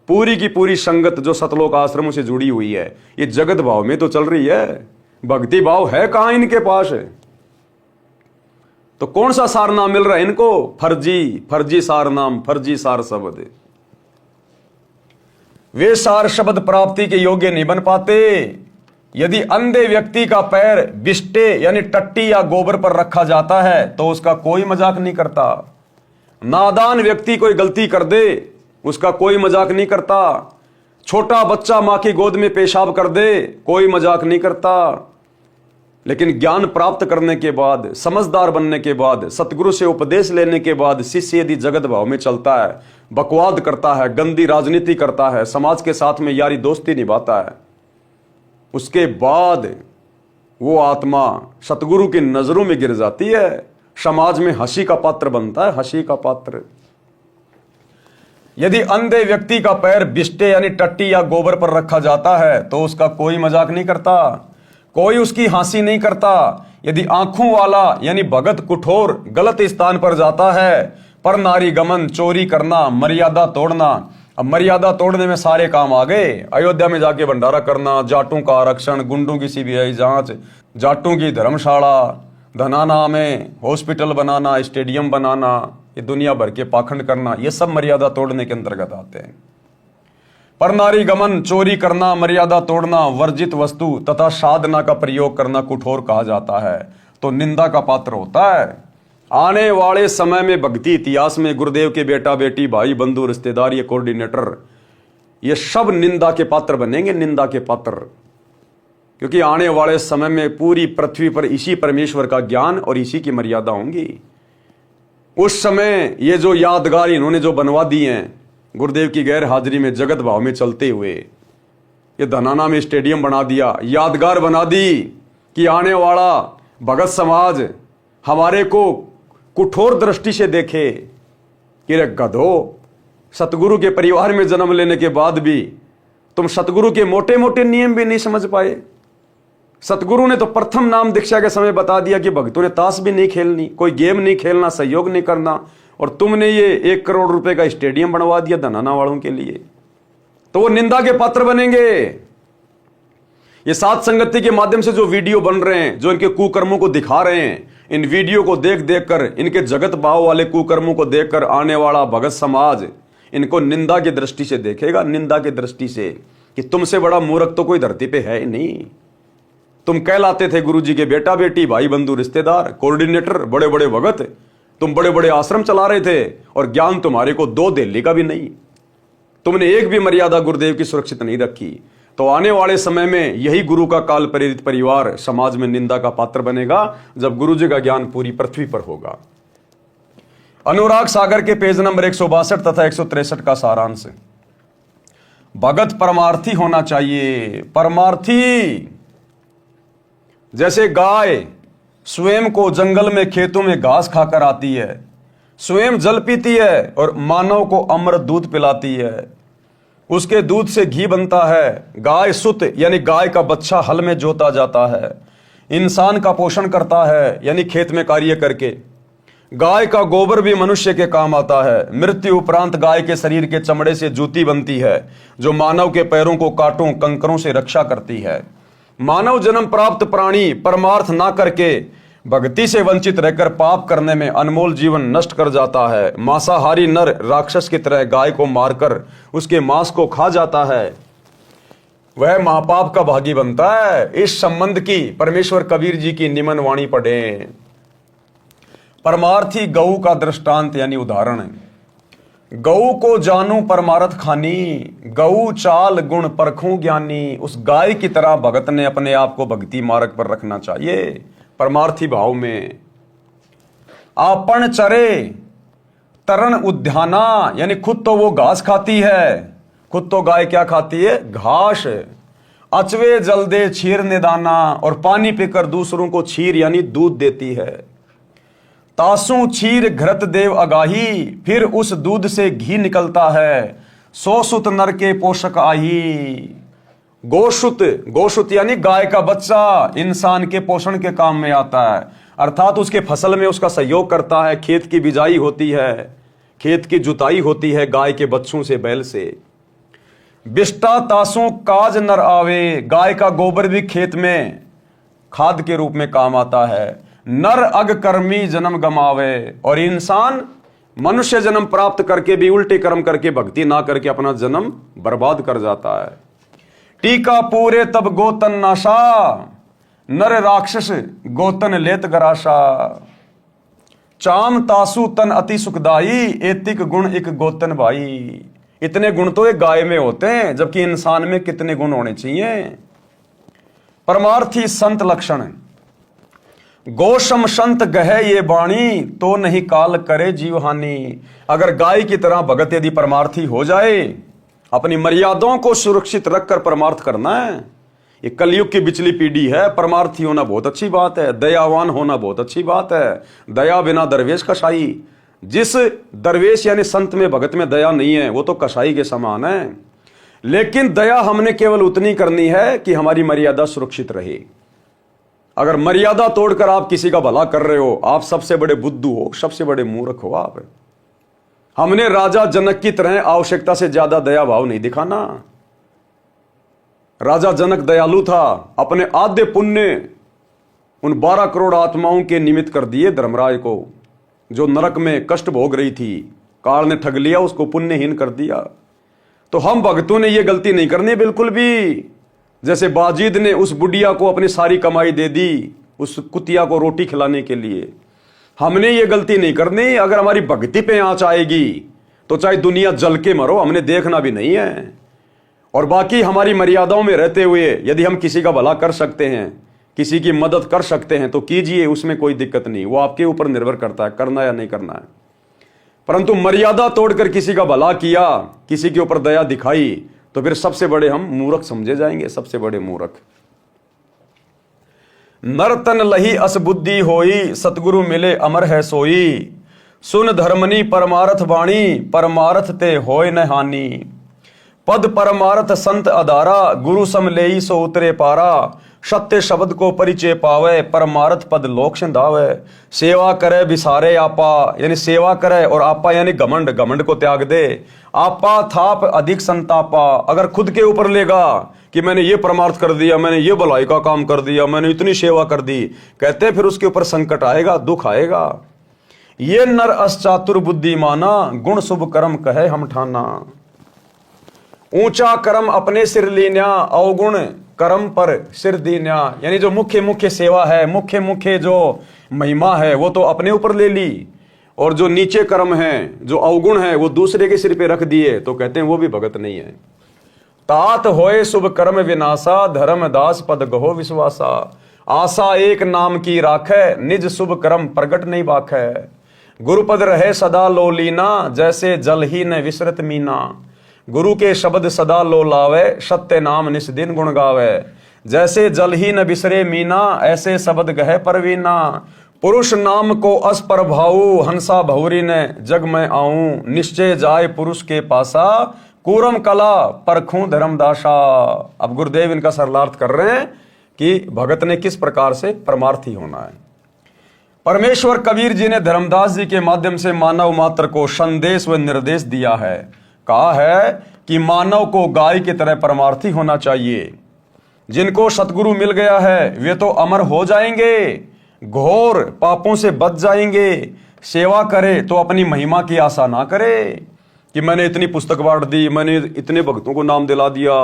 पूरी की पूरी संगत जो सतलोक आश्रमों से जुड़ी हुई है ये जगत भाव में तो चल रही है, भक्ति भाव है कहां इनके पास है। तो कौन सा सार नाम मिल रहा है इनको? फर्जी, फर्जी सार नाम, फर्जी सार शब्द। वे सार शब्द प्राप्ति के योग्य नहीं बन पाते। यदि अंधे व्यक्ति का पैर बिस्टे यानी टट्टी या गोबर पर रखा जाता है तो उसका कोई मजाक नहीं करता। नादान व्यक्ति कोई गलती कर दे उसका कोई मजाक नहीं करता। छोटा बच्चा मां की गोद में पेशाब कर दे कोई मजाक नहीं करता। लेकिन ज्ञान प्राप्त करने के बाद, समझदार बनने के बाद, सतगुरु से उपदेश लेने के बाद शिष्य यदि जगत भाव में चलता है, बकवाद करता है, गंदी राजनीति करता है, समाज के साथ में यारी दोस्ती निभाता है, उसके बाद वो आत्मा सतगुरु की नजरों में गिर जाती है, समाज में हंसी का पात्र बनता है, हंसी का पात्र। यदि अंधे व्यक्ति का पैर बिस्टे यानी टट्टी या गोबर पर रखा जाता है तो उसका कोई मजाक नहीं करता, कोई उसकी हंसी नहीं करता। यदि आंखों वाला यानी भगत कुठोर गलत स्थान पर जाता है, पर नारी गमन, चोरी करना, मर्यादा तोड़ना, अब मर्यादा तोड़ने में सारे काम आ गए। अयोध्या में जाके भंडारा करना, जाटों का आरक्षण, गुंडों की सीबीआई जांच, जाटों की धर्मशाला, धनाना में हॉस्पिटल बनाना, स्टेडियम बनाना, ये दुनिया भर के पाखंड करना, ये सब मर्यादा तोड़ने के अंतर्गत आते हैं। पर नारी गमन, चोरी करना, मर्यादा तोड़ना, वर्जित वस्तु तथा साधना का प्रयोग करना कुठोर कहा जाता है, तो निंदा का पात्र होता है। आने वाले समय में भक्ति इतिहास में गुरुदेव के बेटा बेटी, भाई बंधु, रिश्तेदार, ये कोऑर्डिनेटर, ये सब निंदा के पात्र बनेंगे, निंदा के पात्र। क्योंकि आने वाले समय में पूरी पृथ्वी पर इसी परमेश्वर का ज्ञान और इसी की मर्यादा होंगी। उस समय ये जो यादगार इन्होंने जो बनवा दिए हैं गुरुदेव की गैर हाजिरी में जगत भाव में चलते हुए, ये धनाना में स्टेडियम बना दिया, यादगार बना दी कि आने वाला भगत समाज हमारे को कुठोर दृष्टि से देखे कि रे गधो, सतगुरु के परिवार में जन्म लेने के बाद भी तुम सतगुरु के मोटे मोटे नियम भी नहीं समझ पाए। सतगुरु ने तो प्रथम नाम दीक्षा के समय बता दिया कि भक्तों ने ताश भी नहीं खेलनी, कोई गेम नहीं खेलना, सहयोग नहीं करना, और तुमने ये 1 करोड़ रुपए का स्टेडियम बनवा दिया धनाना वालों के लिए, तो वो निंदा के पात्र बनेंगे। ये सात संगति के माध्यम से जो वीडियो बन रहे हैं, जो इनके कुकर्मों को दिखा रहे हैं, इन वीडियो को देख देख कर, इनके जगत भाव वाले कुकर्मों को देखकर आने वाला भगत समाज इनको निंदा की दृष्टि से देखेगा, निंदा की दृष्टि से, कि तुमसे बड़ा मूर्ख तो कोई धरती पे है ही नहीं। तुम कहलाते थे गुरु जी के बेटा बेटी, भाई बंधु, रिश्तेदार, कोऑर्डिनेटर, बड़े बड़े भगत, तुम बड़े बड़े आश्रम चला रहे थे और ज्ञान तुम्हारे को 2 दिल्ली का भी नहीं। तुमने एक भी मर्यादा गुरुदेव की सुरक्षित नहीं रखी। तो आने वाले समय में यही गुरु का काल प्रेरित परिवार समाज में निंदा का पात्र बनेगा जब गुरु जी का ज्ञान पूरी पृथ्वी पर होगा। अनुराग सागर के पेज नंबर 162 तथा 163 का सारांश, भगत परमार्थी होना चाहिए। परमार्थी जैसे गाय स्वयं को जंगल में, खेतों में घास खाकर आती है, स्वयं जल पीती है और मानव को अमृत दूध पिलाती है, उसके दूध से घी बनता है। गाय सुत यानी गाय का बच्चा हल में जोता जाता है, इंसान का पोषण करता है यानी खेत में कार्य करके। गाय का गोबर भी मनुष्य के काम आता है। मृत्यु उपरांत गाय के शरीर के चमड़े से जूती बनती है जो मानव के पैरों को कांटों कंकरों से रक्षा करती है। मानव जन्म प्राप्त प्राणी परमार्थ ना करके भक्ति से वंचित रहकर पाप करने में अनमोल जीवन नष्ट कर जाता है। मांसाहारी नर राक्षस की तरह गाय को मारकर उसके मांस को खा जाता है, वह महापाप का भागी बनता है। इस संबंध की परमेश्वर कबीर जी की निमन वाणी पढ़ें। परमार्थी गऊ का दृष्टांत यानी उदाहरण है। गऊ को जानू परमार्थ खानी, गऊ चाल गुण परखूं ज्ञानी। उस गाय की तरह भगत ने अपने आप को भक्ति मार्ग पर रखना चाहिए, परमार्थी भाव में। आपन चरे तरण उद्याना, यानी खुद तो वो घास खाती है। खुद तो गाय क्या खाती है? घास। अचवे जल दे क्षीर निदाना, और पानी पीकर दूसरों को क्षीर यानी दूध देती है। तासू क्षीर घृत देव अगाही, फिर उस दूध से घी निकलता है। सो सुत नर के पोषक आही। गोशुत, गोशुत यानी गाय का बच्चा इंसान के पोषण के काम में आता है, अर्थात उसके फसल में उसका सहयोग करता है। खेत की बिजाई होती है, खेत की जुताई होती है गाय के बच्चों से, बैल से। बिष्टा तासों काज नर आवे, गाय का गोबर भी खेत में खाद के रूप में काम आता है। नर अग कर्मी जन्म गमावे, और इंसान मनुष्य जन्म प्राप्त करके भी उल्टे कर्म करके भक्ति ना करके अपना जन्म बर्बाद कर जाता है। टीका पूरे तब गोतन नाशा, नर राक्षस गोतन लेत गराशा। चाम तासु तन अति सुखदाई, एतिक गुण एक गोतन भाई। इतने गुण तो एक गाय में होते हैं, जबकि इंसान में कितने गुण होने चाहिए। परमार्थी संत लक्षण। गोशम संत गहे ये बाणी, तो नहीं काल करे जीवहानि। अगर गाय की तरह भगत यदि परमार्थी हो जाए, अपनी मर्यादाओं को सुरक्षित रखकर परमार्थ करना है। ये कलयुग की बिचली पीढ़ी है। परमार्थी होना बहुत अच्छी बात है, दयावान होना बहुत अच्छी बात है। दया बिना दरवेश कसाई। जिस दरवेश यानी संत में भगत में दया नहीं है, वो तो कसाई के समान है। लेकिन दया हमने केवल उतनी करनी है कि हमारी मर्यादा सुरक्षित रहे। अगर मर्यादा तोड़कर आप किसी का भला कर रहे हो, आप सबसे बड़े बुद्धू हो, सबसे बड़े मूर्ख हो आप। हमने राजा जनक की तरह आवश्यकता से ज्यादा दया भाव नहीं दिखाना। राजा जनक दयालु था, अपने आधे पुण्य उन 12 करोड़ आत्माओं के निमित्त कर दिए धर्मराज को, जो नरक में कष्ट भोग रही थी। काल ने ठग लिया, उसको पुण्यहीन कर दिया। तो हम भक्तों ने यह गलती नहीं करनी बिल्कुल भी। जैसे बाजीद ने उस बुढ़िया को अपनी सारी कमाई दे दी उस कुतिया को रोटी खिलाने के लिए, हमने ये गलती नहीं करनी। अगर हमारी भक्ति पे आंच आएगी तो चाहे दुनिया जल के मरो, हमने देखना भी नहीं है। और बाकी हमारी मर्यादाओं में रहते हुए यदि हम किसी का भला कर सकते हैं, किसी की मदद कर सकते हैं तो कीजिए, उसमें कोई दिक्कत नहीं। वो आपके ऊपर निर्भर करता है करना या नहीं करना है। परंतु मर्यादा तोड़कर किसी का भला किया, किसी के ऊपर दया दिखाई, तो फिर सबसे बड़े हम मूर्ख समझे जाएंगे, सबसे बड़े मूर्ख। नरतन लही असबुद्धि होई, सतगुरु मिले अमर है सोई। सुन धर्मनी परमारथ वाणी, परमारथ ते होय न हानि। पद परमारथ संत अधारा, गुरु सम लेई सो उतरे पारा। सत्य शब्द को परिचय पावे, परमारथ पद लोक सिंधावे। सेवा करे विसारे आपा, यानी सेवा करे, और आपा यानी घमंड, घमंड को त्याग दे। आपा थाप अधिक संतापा, अगर खुद के ऊपर लेगा कि मैंने ये परमार्थ कर दिया, मैंने ये भलाई का काम कर दिया, मैंने इतनी सेवा कर दी, कहते फिर उसके ऊपर संकट आएगा, दुख आएगा। ये नर अश्चातुर बुद्धि माना, गुण शुभ कर्म कहे हम ठाना। ऊंचा कर्म अपने सिर लीन्या, अवगुण कर्म पर सिर दीन्या। यानी जो मुख्य मुख्य सेवा है, मुख्य मुख्य जो महिमा है, वो तो अपने ऊपर ले ली, और जो नीचे कर्म है, जो अवगुण है, वो दूसरे के सिर पे रख दिए, तो कहते हैं वो भी भगत नहीं है। तात होए शुभ कर्म विनाशा, धर्मदास पद गहो विश्वासा। आशा एक नाम की राखे, निज शुभ कर्म प्रगट नहीं बाखे। गुरुपद रहे सदा लो लीना, जैसे जल ही न विसरत मीना। गुरु के शब्द सदा लो लावे, सत्य नाम निस दिन गुण गावे। जैसे जल ही न बिसरे मीना, ऐसे शब्द गहे परवीना। पुरुष नाम को अस पर भाऊ, हंसा भौरी ने जग में आऊं। निश्चय जाए पुरुष के पासा, कूरम कला परखूं धर्मदासा। अब गुरुदेव इनका सरलार्थ कर रहे हैं कि भगत ने किस प्रकार से परमार्थी होना है। परमेश्वर कबीर जी ने धर्मदास जी के माध्यम से मानव मात्र को संदेश व निर्देश दिया है। कहा है कि मानव को गाय की तरह परमार्थी होना चाहिए। जिनको सतगुरु मिल गया है वे तो अमर हो जाएंगे, घोर पापों से बच जाएंगे। सेवा करे तो अपनी महिमा की आशा ना करे कि मैंने इतनी पुस्तक बांट दी, मैंने इतने भक्तों को नाम दिला दिया।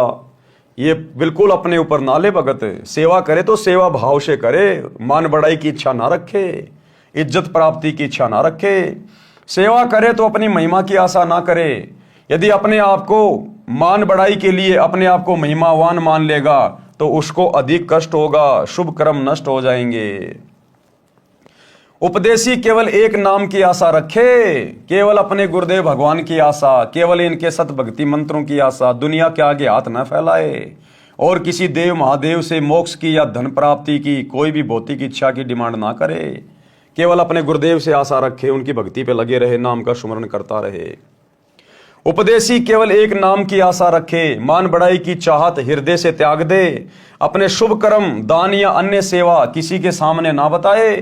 ये बिल्कुल अपने ऊपर ना ले भगत। सेवा करे तो सेवा भाव से करे, मान बढ़ाई की इच्छा ना रखे, इज्जत प्राप्ति की इच्छा ना रखे। सेवा करे तो अपनी महिमा की आशा ना करे। यदि अपने आप को मान बढ़ाई के लिए अपने आप को महिमावान मान लेगा तो उसको अधिक कष्ट होगा, शुभ कर्म नष्ट हो जाएंगे। उपदेशी केवल एक नाम की आशा रखे, केवल अपने गुरुदेव भगवान की आशा, केवल इनके सत भक्ति मंत्रों की आशा, दुनिया के आगे हाथ न फैलाए और किसी देव महादेव से मोक्ष की या धन प्राप्ति की कोई भी भौतिक इच्छा की डिमांड ना करे। केवल अपने गुरुदेव से आशा रखे, उनकी भक्ति पे लगे रहे, नाम का सुमरण करता रहे। उपदेशी केवल एक नाम की आशा रखे, मान बढ़ाई की चाहत हृदय से त्याग दे, अपने शुभ कर्म दान या अन्य सेवा किसी के सामने ना बताए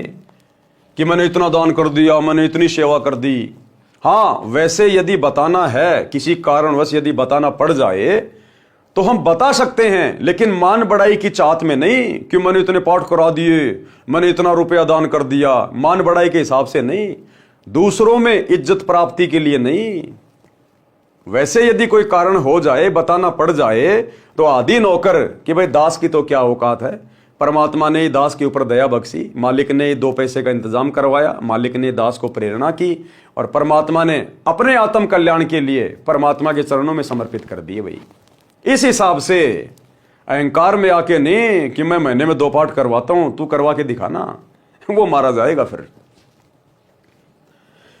कि मैंने इतना दान कर दिया, मैंने इतनी सेवा कर दी। हाँ, वैसे यदि बताना है, किसी कारणवश यदि बताना पड़ जाए तो हम बता सकते हैं, लेकिन मान बढ़ाई की चाहत में नहीं कि मैंने इतने पाठ करा दिए, मैंने इतना रुपया दान कर दिया। मान बढ़ाई के हिसाब से नहीं, दूसरों में इज्जत प्राप्ति के लिए नहीं। वैसे यदि कोई कारण हो जाए, बताना पड़ जाए तो आदि नौकर कि भाई दास की तो क्या औकात है। परमात्मा ने दास के ऊपर दया बख्शी, मालिक ने 2 पैसे का इंतजाम करवाया, मालिक ने दास को प्रेरणा की और परमात्मा ने अपने आत्म कल्याण के लिए परमात्मा के चरणों में समर्पित कर दिए। भाई इस हिसाब से अहंकार में आके नहीं कि मैं महीने में 2 पाठ करवाता हूं, तू करवा के दिखाना, वो मारा जाएगा। फिर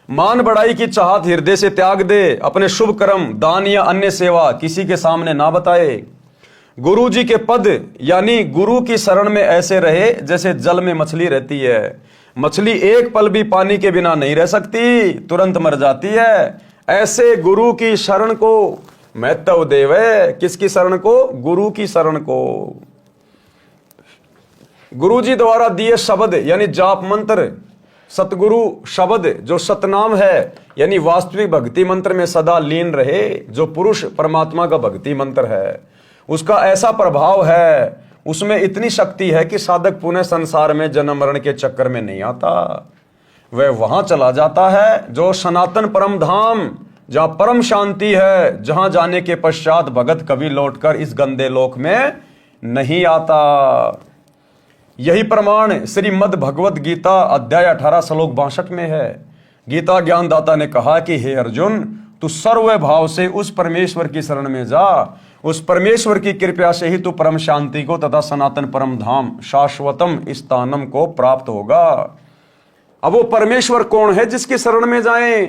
मान बढ़ाई की चाहत हृदय से त्याग दे, अपने शुभ कर्म दान या अन्य सेवा किसी के सामने ना बताए। गुरु जी के पद यानी गुरु की शरण में ऐसे रहे जैसे जल में मछली रहती है। मछली एक पल भी पानी के बिना नहीं रह सकती, तुरंत मर जाती है। ऐसे गुरु की शरण को महत्व देवे। किसकी शरण को? गुरु की शरण को। गुरु जी द्वारा दिए शब्द यानी जाप मंत्र, सतगुरु शब्द जो सतनाम है यानी वास्तविक भक्ति मंत्र में सदा लीन रहे, जो पुरुष परमात्मा का भक्ति मंत्र है, उसका ऐसा प्रभाव है, उसमें इतनी शक्ति है कि साधक पुनः संसार में जन्म मरण के चक्कर में नहीं आता। वह वहां चला जाता है जो सनातन परम धाम, जहां परम शांति है, जहां जाने के पश्चात भगत कभी लौटकर इस गंदे लोक में नहीं आता। यही प्रमाण श्रीमद् भगवत गीता अध्याय 18 श्लोक 62 में है। गीता ज्ञानदाता ने कहा कि हे अर्जुन, तू सर्व भाव से उस परमेश्वर की शरण में जा, उस परमेश्वर की कृपा से ही तू परम शांति को तथा सनातन परम धाम शाश्वतम स्थानम को प्राप्त होगा। अब वो परमेश्वर कौन है जिसकी शरण में जाएं?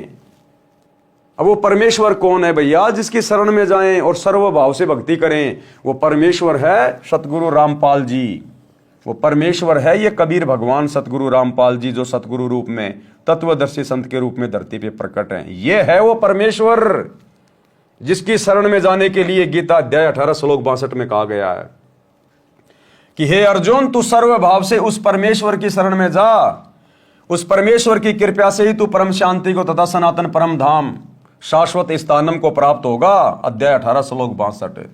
अब वो परमेश्वर कौन है भैया जिसकी शरण में जाएं और सर्व भाव से भक्ति करें? वो परमेश्वर है सतगुरु रामपाल जी। वो परमेश्वर है ये कबीर भगवान सतगुरु रामपाल जी, जो सतगुरु रूप में तत्वदर्शी संत के रूप में धरती पे प्रकट हैं। ये है वो परमेश्वर जिसकी शरण में जाने के लिए गीता अध्याय 18 श्लोक 62 में कहा गया है कि हे अर्जुन, तू सर्व भाव से उस परमेश्वर की शरण में जा, उस परमेश्वर की कृपा से ही तू परम शांति को तथा सनातन परम धाम शाश्वत स्थानम को प्राप्त होगा। अध्याय 18 श्लोक 62।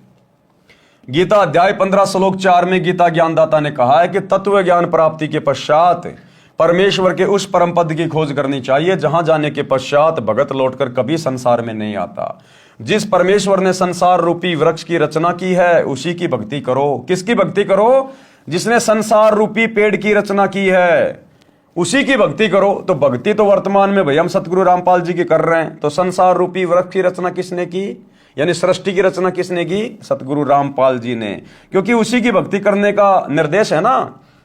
गीता अध्याय 15 श्लोक 4 में गीता ज्ञानदाता ने कहा है कि तत्व ज्ञान प्राप्ति के पश्चात परमेश्वर के उस परम पद की खोज करनी चाहिए जहां जाने के पश्चात भगत लौटकर कभी संसार में नहीं आता। जिस परमेश्वर ने संसार रूपी वृक्ष की रचना की है उसी की भक्ति करो। किसकी भक्ति करो? जिसने संसार रूपी पेड़ की रचना की है उसी की भक्ति करो। तो भक्ति तो वर्तमान में भैया हम सतगुरु रामपाल जी की कर रहे हैं, तो संसार रूपी वृक्ष की रचना किसने की, यानी सृष्टि की रचना किसने की? सतगुरु रामपाल जी ने, क्योंकि उसी की भक्ति करने का निर्देश है ना।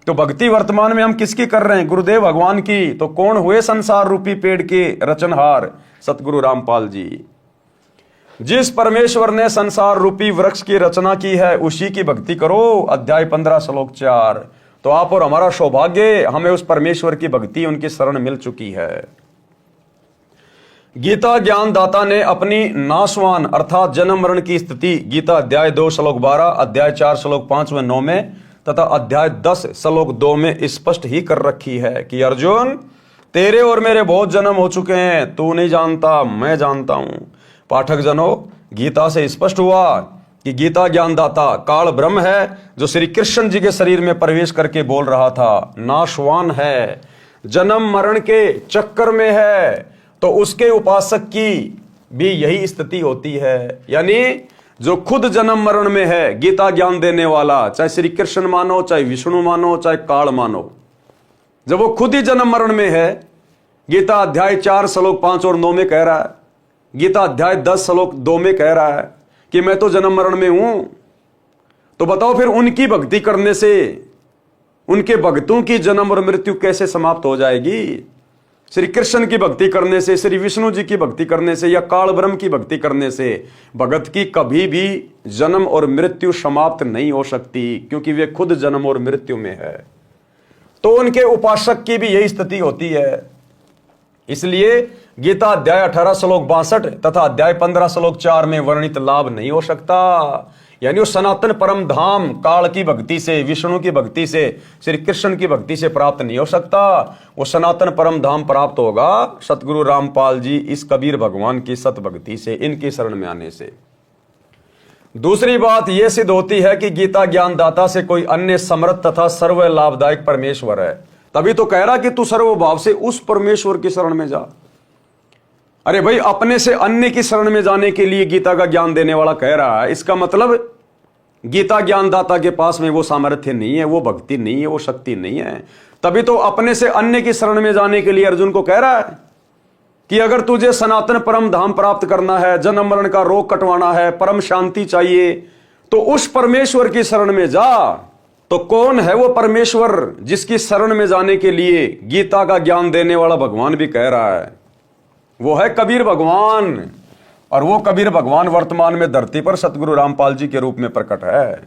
तो भक्ति वर्तमान में हम किसकी कर रहे हैं? गुरुदेव भगवान की। तो कौन हुए संसार रूपी पेड़ के रचनहार? सतगुरु रामपाल जी। जिस परमेश्वर ने संसार रूपी वृक्ष की रचना की है उसी की भक्ति करो। अध्याय 15 श्लोक 4। तो आप और हमारा सौभाग्य, हमें उस परमेश्वर की भक्ति उनकी शरण मिल चुकी है। गीता ज्ञानदाता ने अपनी नाशवान अर्थात जन्म मरण की स्थिति गीता अध्याय 2 श्लोक 12, अध्याय 4 श्लोक 5 व 9 में तथा अध्याय 10 श्लोक 2 में स्पष्ट ही कर रखी है कि अर्जुन, तेरे और मेरे बहुत जन्म हो चुके हैं, तू नहीं जानता, मैं जानता हूं। पाठक जनों, गीता से स्पष्ट हुआ कि गीता ज्ञानदाता काल ब्रह्म है, जो श्री कृष्ण जी के शरीर में प्रवेश करके बोल रहा था, नाशवान है, जन्म मरण के चक्कर में है, तो उसके उपासक की भी यही स्थिति होती है। यानी जो खुद जन्म मरण में है, गीता ज्ञान देने वाला, चाहे श्री कृष्ण मानो, चाहे विष्णु मानो, चाहे काल मानो, जब वो खुद ही जन्म मरण में है, गीता अध्याय 4 श्लोक 5 और 9 में कह रहा है, गीता अध्याय 10 श्लोक 2 में कह रहा है कि मैं तो जन्म मरण में हूं, तो बताओ फिर उनकी भक्ति करने से उनके भक्तों की जन्म और मृत्यु कैसे समाप्त हो जाएगी? श्री कृष्ण की भक्ति करने से, श्री विष्णु जी की भक्ति करने से या काल ब्रह्म की भक्ति करने से भगत की कभी भी जन्म और मृत्यु समाप्त नहीं हो सकती, क्योंकि वे खुद जन्म और मृत्यु में है। तो उनके उपासक की भी यही स्थिति होती है। इसलिए गीता अध्याय 18 श्लोक 62 तथा अध्याय 15 श्लोक 4 में वर्णित लाभ नहीं हो सकता। यानी वो सनातन परम धाम काल की भक्ति से, विष्णु की भक्ति से, श्री कृष्ण की भक्ति से प्राप्त नहीं हो सकता। वो सनातन परम धाम प्राप्त होगा सतगुरु रामपाल जी इस कबीर भगवान की सत भक्ति से, इनकी शरण में आने से। दूसरी बात यह सिद्ध होती है कि गीता ज्ञानदाता से कोई अन्य समर्थ तथा सर्व लाभदायक परमेश्वर है। तभी तो कह रहा कि तू सर्वभाव से उस परमेश्वर की शरण में जा। अरे भाई, अपने से अन्य की शरण में जाने के लिए गीता का ज्ञान देने वाला कह रहा है, इसका मतलब गीता ज्ञानदाता के पास में वो सामर्थ्य नहीं है, वो भक्ति नहीं है, वो शक्ति नहीं है। तभी तो अपने से अन्य की शरण में जाने के लिए अर्जुन को कह रहा है कि अगर तुझे सनातन परम धाम प्राप्त करना है, जन्म मरण का रोग कटवाना है, परम शांति चाहिए, तो उस परमेश्वर की शरण में जा। तो कौन है वो परमेश्वर जिसकी शरण में जाने के लिए गीता का ज्ञान देने वाला भगवान भी कह रहा है? वो है कबीर भगवान। और वो कबीर भगवान वर्तमान में धरती पर सतगुरु रामपाल जी के रूप में प्रकट है।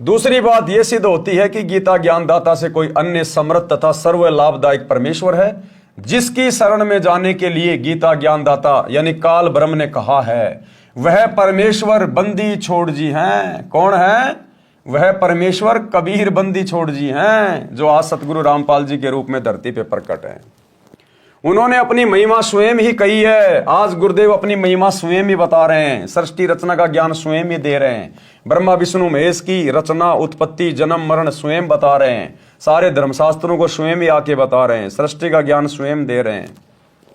दूसरी बात यह सिद्ध होती है कि गीता ज्ञानदाता से कोई अन्य समर्थ तथा सर्व लाभदायक परमेश्वर है, जिसकी शरण में जाने के लिए गीता ज्ञानदाता यानी काल ब्रह्म ने कहा है, वह परमेश्वर बंदी छोड़ जी हैं। कौन है वह परमेश्वर? कबीर बंदी छोड़ जी हैं, जो आज सतगुरु रामपाल जी के रूप में धरती पे प्रकट है। उन्होंने अपनी महिमा स्वयं ही कही है। आज गुरुदेव अपनी महिमा स्वयं ही बता रहे हैं, सृष्टि रचना का ज्ञान स्वयं ही दे रहे हैं। ब्रह्मा विष्णु महेश की रचना, उत्पत्ति, जन्म मरण स्वयं बता रहे हैं। सारे धर्मशास्त्रों को स्वयं ही आके बता रहे हैं, सृष्टि का ज्ञान स्वयं दे रहे हैं।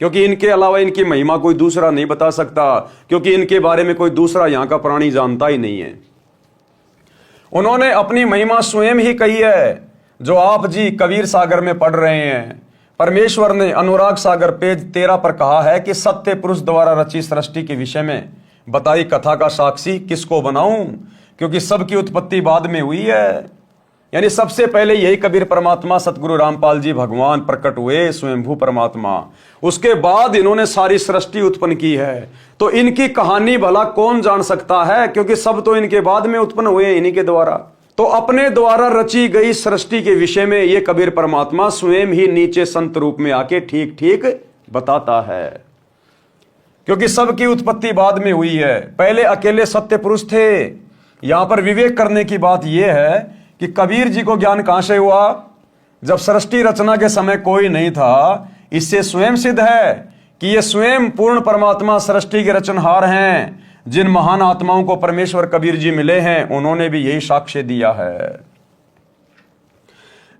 क्योंकि इनके अलावा इनकी महिमा कोई दूसरा नहीं बता सकता, क्योंकि इनके बारे में कोई दूसरा यहाँ का प्राणी जानता ही नहीं है। उन्होंने अपनी महिमा स्वयं ही कही है, जो आप जी कबीर सागर में पढ़ रहे हैं। परमेश्वर ने अनुराग सागर पेज 13 पर कहा है कि सत्य पुरुष द्वारा रची सृष्टि के विषय में बताई कथा का साक्षी किसको बनाऊं, क्योंकि सबकी उत्पत्ति बाद में हुई है। यानी सबसे पहले यही कबीर परमात्मा सतगुरु रामपाल जी भगवान प्रकट हुए, स्वयंभू परमात्मा। उसके बाद इन्होंने सारी सृष्टि उत्पन्न की है। तो इनकी कहानी भला कौन जान सकता है, क्योंकि सब तो इनके बाद में उत्पन्न हुए, इन्हीं के द्वारा। तो अपने द्वारा रची गई सृष्टि के विषय में ये कबीर परमात्मा स्वयं ही नीचे संत रूप में आके ठीक ठीक बताता है, क्योंकि सबकी उत्पत्ति बाद में हुई है। पहले अकेले सत्य पुरुष थे। यहां पर विवेक करने की बात यह है कि कबीर जी को ज्ञान कहां से हुआ? जब सृष्टि रचना के समय कोई नहीं था। इससे स्वयं सिद्ध है कि ये स्वयं पूर्ण परमात्मा सृष्टि के रचनहार हैं। जिन महान आत्माओं को परमेश्वर कबीर जी मिले हैं, उन्होंने भी यही साक्ष्य दिया है।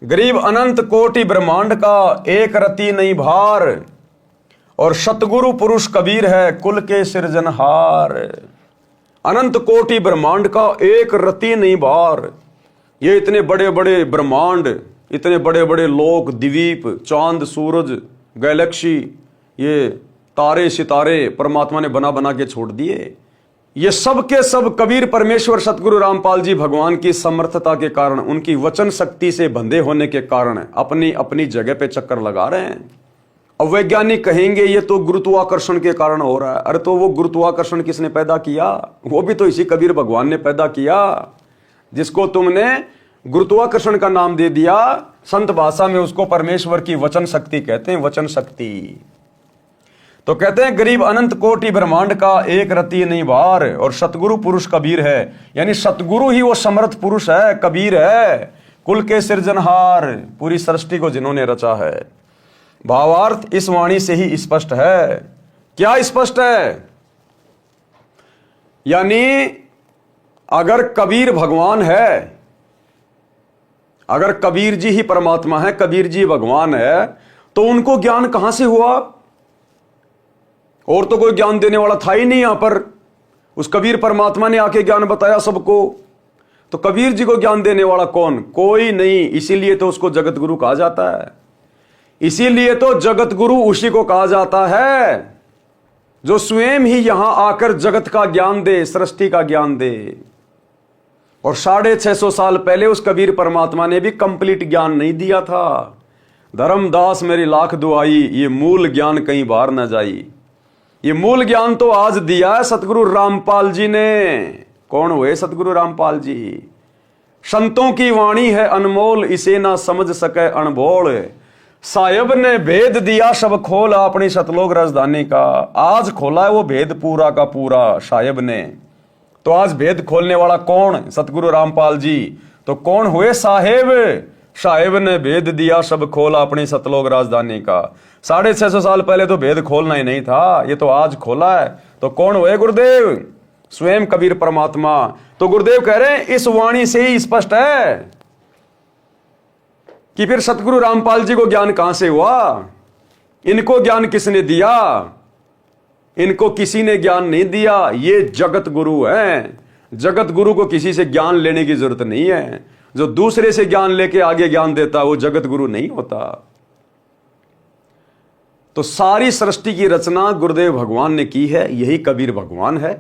गरीब अनंत कोटि ब्रह्मांड का एक रति नहीं भार, और सतगुरु पुरुष कबीर है कुल के सृजनहार। अनंत कोटि ब्रह्मांड का एक रति नहीं भार। ये इतने बड़े बड़े ब्रह्मांड, इतने बड़े बड़े लोक, द्वीप, चांद, सूरज, गैलेक्सी, ये तारे सितारे परमात्मा ने बना बना के छोड़ दिए। ये सब के सब कबीर परमेश्वर सतगुरु रामपाल जी भगवान की समर्थता के कारण, उनकी वचन शक्ति से बंधे होने के कारण अपनी अपनी जगह पे चक्कर लगा रहे हैं। अब वैज्ञानिक कहेंगे ये तो गुरुत्वाकर्षण के कारण हो रहा है। अरे तो वो गुरुत्वाकर्षण किसने पैदा किया? वो भी तो इसी कबीर भगवान ने पैदा किया, जिसको तुमने गुरुत्वाकर्षण का नाम दे दिया। संत भाषा में उसको परमेश्वर की वचन शक्ति कहते हैं, वचन शक्ति। तो कहते हैं गरीब अनंत कोटि ब्रह्मांड का एक रति नहीं बार, और सतगुरु पुरुष कबीर है। यानी सतगुरु ही वो समर्थ पुरुष है, कबीर है, कुल के सृजनहार, पूरी सृष्टि को जिन्होंने रचा है। भावार्थ इस वाणी से ही स्पष्ट है। क्या स्पष्ट है? यानी अगर कबीर भगवान है, अगर कबीर जी ही परमात्मा है, कबीर जी भगवान है, तो उनको ज्ञान कहां से हुआ? और तो कोई ज्ञान देने वाला था ही नहीं यहां पर। उस कबीर परमात्मा ने आके ज्ञान बताया सबको, तो कबीर जी को ज्ञान देने वाला कौन? कोई नहीं। इसीलिए तो उसको जगत गुरु कहा जाता है। इसीलिए तो जगत गुरु उसी को कहा जाता है जो स्वयं ही यहां आकर जगत का ज्ञान दे, सृष्टि का ज्ञान दे। और 650 साल पहले उस कबीर परमात्मा ने भी कंप्लीट ज्ञान नहीं दिया था। धर्मदास मेरी लाख दुआई, ये मूल ज्ञान कहीं बाहर न जाई। ये मूल ज्ञान तो आज दिया है सतगुरु रामपाल जी ने। कौन हुए सतगुरु रामपाल जी? संतों की वाणी है अनमोल, इसे ना समझ सके अनबोल। साहिब ने भेद दिया सब खोल, अपनी सतलोक राजधानी का। आज खोला है वो भेद पूरा का पूरा साहिब ने। तो आज भेद खोलने वाला कौन? सतगुरु रामपाल जी। तो कौन हुए साहेब? साहेब ने भेद दिया सब खोला, अपनी सतलोक राजधानी का। 650 साल पहले तो भेद खोलना ही नहीं था, ये तो आज खोला है। तो कौन हुए? गुरुदेव, स्वयं कबीर परमात्मा। तो गुरुदेव कह रहे हैं इस वाणी से ही स्पष्ट है कि फिर सतगुरु रामपाल जी को ज्ञान कहां से हुआ? इनको ज्ञान किसने दिया? इनको किसी ने ज्ञान नहीं दिया। ये जगत गुरु हैं। जगत गुरु को किसी से ज्ञान लेने की जरूरत नहीं है। जो दूसरे से ज्ञान लेके आगे ज्ञान देता वो जगत गुरु नहीं होता। तो सारी सृष्टि की रचना गुरुदेव भगवान ने की है, यही कबीर भगवान है।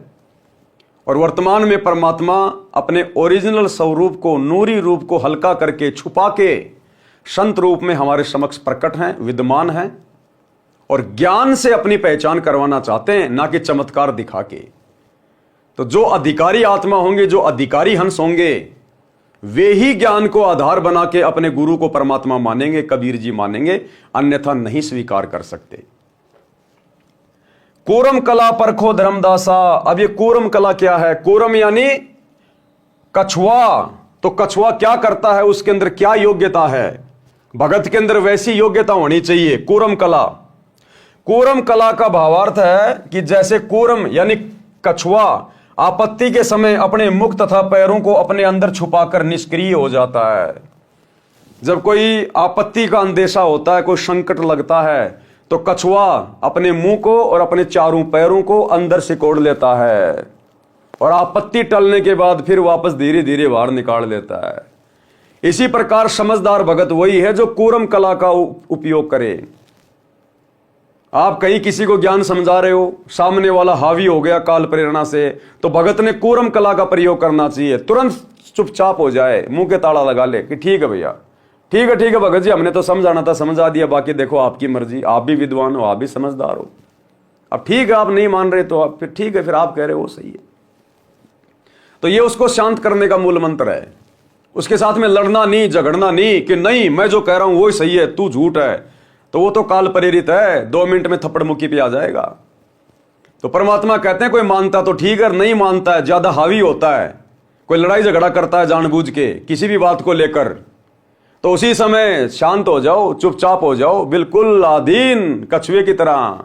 और वर्तमान में परमात्मा अपने ओरिजिनल स्वरूप को, नूरी रूप को हल्का करके, छुपा के संत रूप में हमारे समक्ष प्रकट हैं, विद्यमान हैं, और ज्ञान से अपनी पहचान करवाना चाहते हैं, ना कि चमत्कार दिखा के। तो जो अधिकारी आत्मा होंगे, जो अधिकारी हंस होंगे, वे ही ज्ञान को आधार बना के अपने गुरु को परमात्मा मानेंगे, कबीर जी मानेंगे, अन्यथा नहीं स्वीकार कर सकते। कूरम कला परखो धर्मदासा। अब ये कूरम कला क्या है? कूरम यानी कछुआ। तो कछुआ क्या करता है? उसके अंदर क्या योग्यता है? भगत के अंदर वैसी योग्यता होनी चाहिए। कूरम कला, कूरम कला का भावार्थ है कि जैसे कूरम यानी कछुआ आपत्ति के समय अपने मुख तथा पैरों को अपने अंदर छुपाकर निष्क्रिय हो जाता है। जब कोई आपत्ति का अंदेशा होता है, कोई संकट लगता है, तो कछुआ अपने मुंह को और अपने चारों पैरों को अंदर सिकोड़ लेता है, और आपत्ति टलने के बाद फिर वापस धीरे धीरे बाहर निकाल लेता है। इसी प्रकार समझदार भगत वही है जो कूरम कला का उपयोग करे। आप कहीं किसी को ज्ञान समझा रहे हो, सामने वाला हावी हो गया काल प्रेरणा से, तो भगत ने कूरम कला का प्रयोग करना चाहिए। तुरंत चुपचाप हो जाए, मुंह के ताला लगा ले कि ठीक है भैया, ठीक है भगत जी, हमने तो समझाना था समझा दिया, बाकी देखो आपकी मर्जी, आप भी विद्वान हो, आप भी समझदार हो। अब ठीक है, आप नहीं मान रहे तो आप फिर ठीक है, फिर आप कह रहे हो सही है। तो ये उसको शांत करने का मूल मंत्र है। उसके साथ में लड़ना नहीं, झगड़ना नहीं कि नहीं मैं जो कह रहा हूं वो ही सही है, तू झूठ है, तो वो तो काल प्रेरित है, 2 मिनट में थप्पड़ मुक्की पे आ जाएगा। तो परमात्मा कहते हैं कोई मानता तो ठीक है, नहीं मानता है, ज्यादा हावी होता है, कोई लड़ाई झगड़ा करता है जानबूझ के किसी भी बात को लेकर, तो उसी समय शांत हो जाओ, चुपचाप हो जाओ, बिल्कुल अधीन कछुए की तरह,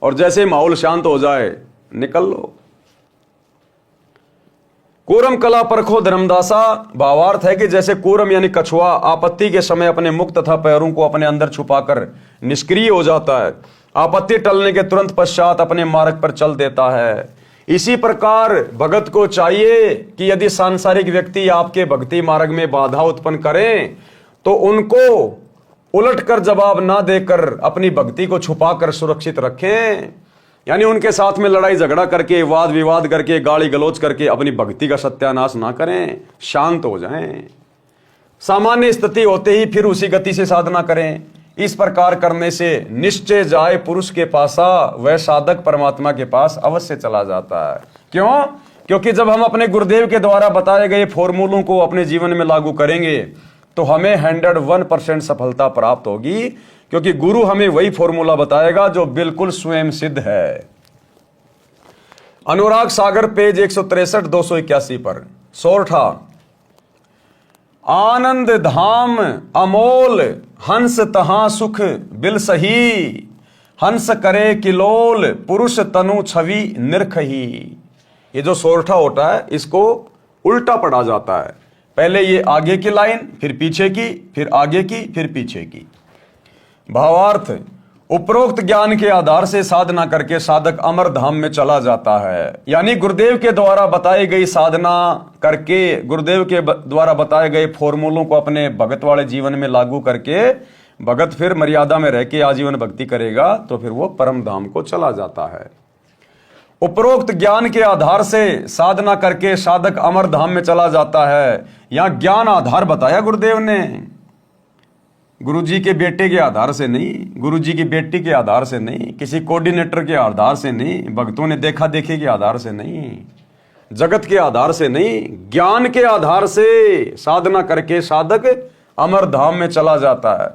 और जैसे माहौल शांत हो जाए निकल लो। कूरम कला परखो धर्मदासा भावार्थ है कि जैसे कूरम यानी कछुआ आपत्ति के समय अपने मुख तथा पैरों को अपने अंदर छुपाकर निष्क्रिय हो जाता है, आपत्ति टलने के तुरंत पश्चात अपने मार्ग पर चल देता है, इसी प्रकार भगत को चाहिए कि यदि सांसारिक व्यक्ति आपके भक्ति मार्ग में बाधा उत्पन्न करें तो उनको उलटकर जवाब ना देकर अपनी भक्ति को छुपाकर सुरक्षित रखें। यानी उनके साथ में लड़ाई झगड़ा करके, वाद विवाद करके, गाली गलौज करके अपनी भक्ति का सत्यानाश ना करें, शांत हो जाएं। सामान्य स्थिति होते ही फिर उसी गति से साधना करें। इस प्रकार करने से निश्चय जाए पुरुष के पासा, वह साधक परमात्मा के पास अवश्य चला जाता है। क्यों? क्योंकि जब हम अपने गुरुदेव के द्वारा बताए गए फॉर्मूलों को अपने जीवन में लागू करेंगे तो हमें 101% सफलता प्राप्त होगी। क्योंकि गुरु हमें वही फॉर्मूला बताएगा जो बिल्कुल स्वयं सिद्ध है। अनुराग सागर पेज 163 281 पर सोरठा। आनंद धाम अमोल हंस तहां सुख बिल सही, हंस करे किलोल पुरुष तनु छवि निरखही। ये जो सोरठा होता है इसको उल्टा पढ़ा जाता है, पहले ये आगे की लाइन, फिर पीछे की, फिर आगे की, फिर पीछे की। भावार्थ, उपरोक्त ज्ञान के आधार से साधना करके साधक अमर धाम में चला जाता है। यानी गुरुदेव के द्वारा बताई गई साधना करके, गुरुदेव के द्वारा बताए गए फॉर्मूलों को अपने भगत वाले जीवन में लागू करके भगत फिर मर्यादा में रह के आजीवन भक्ति करेगा तो फिर वो परम धाम को चला जाता है। उपरोक्त ज्ञान के आधार से साधना करके साधक अमर धाम में चला जाता है। यहां ज्ञान आधार बताया गुरुदेव ने, गुरुजी के बेटे के आधार से नहीं, गुरुजी की बेटी के आधार से नहीं, किसी कोऑर्डिनेटर के आधार से नहीं, भक्तों ने देखा देखी के आधार से नहीं, जगत के आधार से नहीं, ज्ञान के आधार से साधना करके साधक अमर धाम में चला जाता है।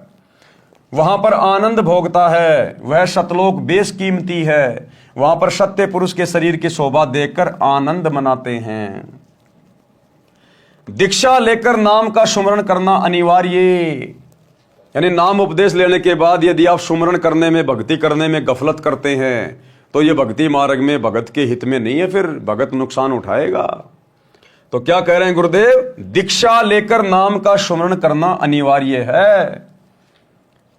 वहां पर आनंद भोगता है, वह शतलोक बेशकीमती है। वहां पर सत्य पुरुष के शरीर की शोभा देखकर आनंद मनाते हैं। दीक्षा लेकर नाम का सुमरण करना अनिवार्य। यानी नाम उपदेश लेने के बाद यदि आप सुमरण करने में, भक्ति करने में गफलत करते हैं तो ये भक्ति मार्ग में भगत के हित में नहीं है, फिर भगत नुकसान उठाएगा। तो क्या कह रहे हैं गुरुदेव? दीक्षा लेकर नाम का सुमरण करना अनिवार्य है।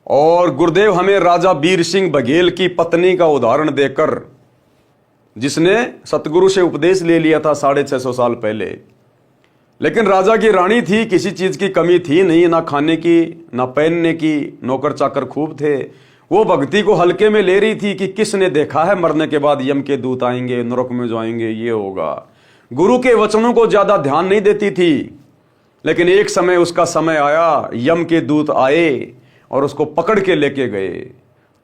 और गुरुदेव हमें राजा बीर सिंह बघेल की पत्नी का उदाहरण देकर, जिसने सतगुरु से उपदेश ले लिया था 650 साल पहले, लेकिन राजा की रानी थी, किसी चीज की कमी थी नहीं, ना खाने की ना पहनने की, नौकर चाकर खूब थे। वो भक्ति को हल्के में ले रही थी कि किसने देखा है मरने के बाद यम के दूत आएंगे, नरक में जाएंगे, ये होगा। गुरु के वचनों को ज्यादा ध्यान नहीं देती थी। लेकिन एक समय उसका समय आया, यम के दूत आए और उसको पकड़ के लेके गए।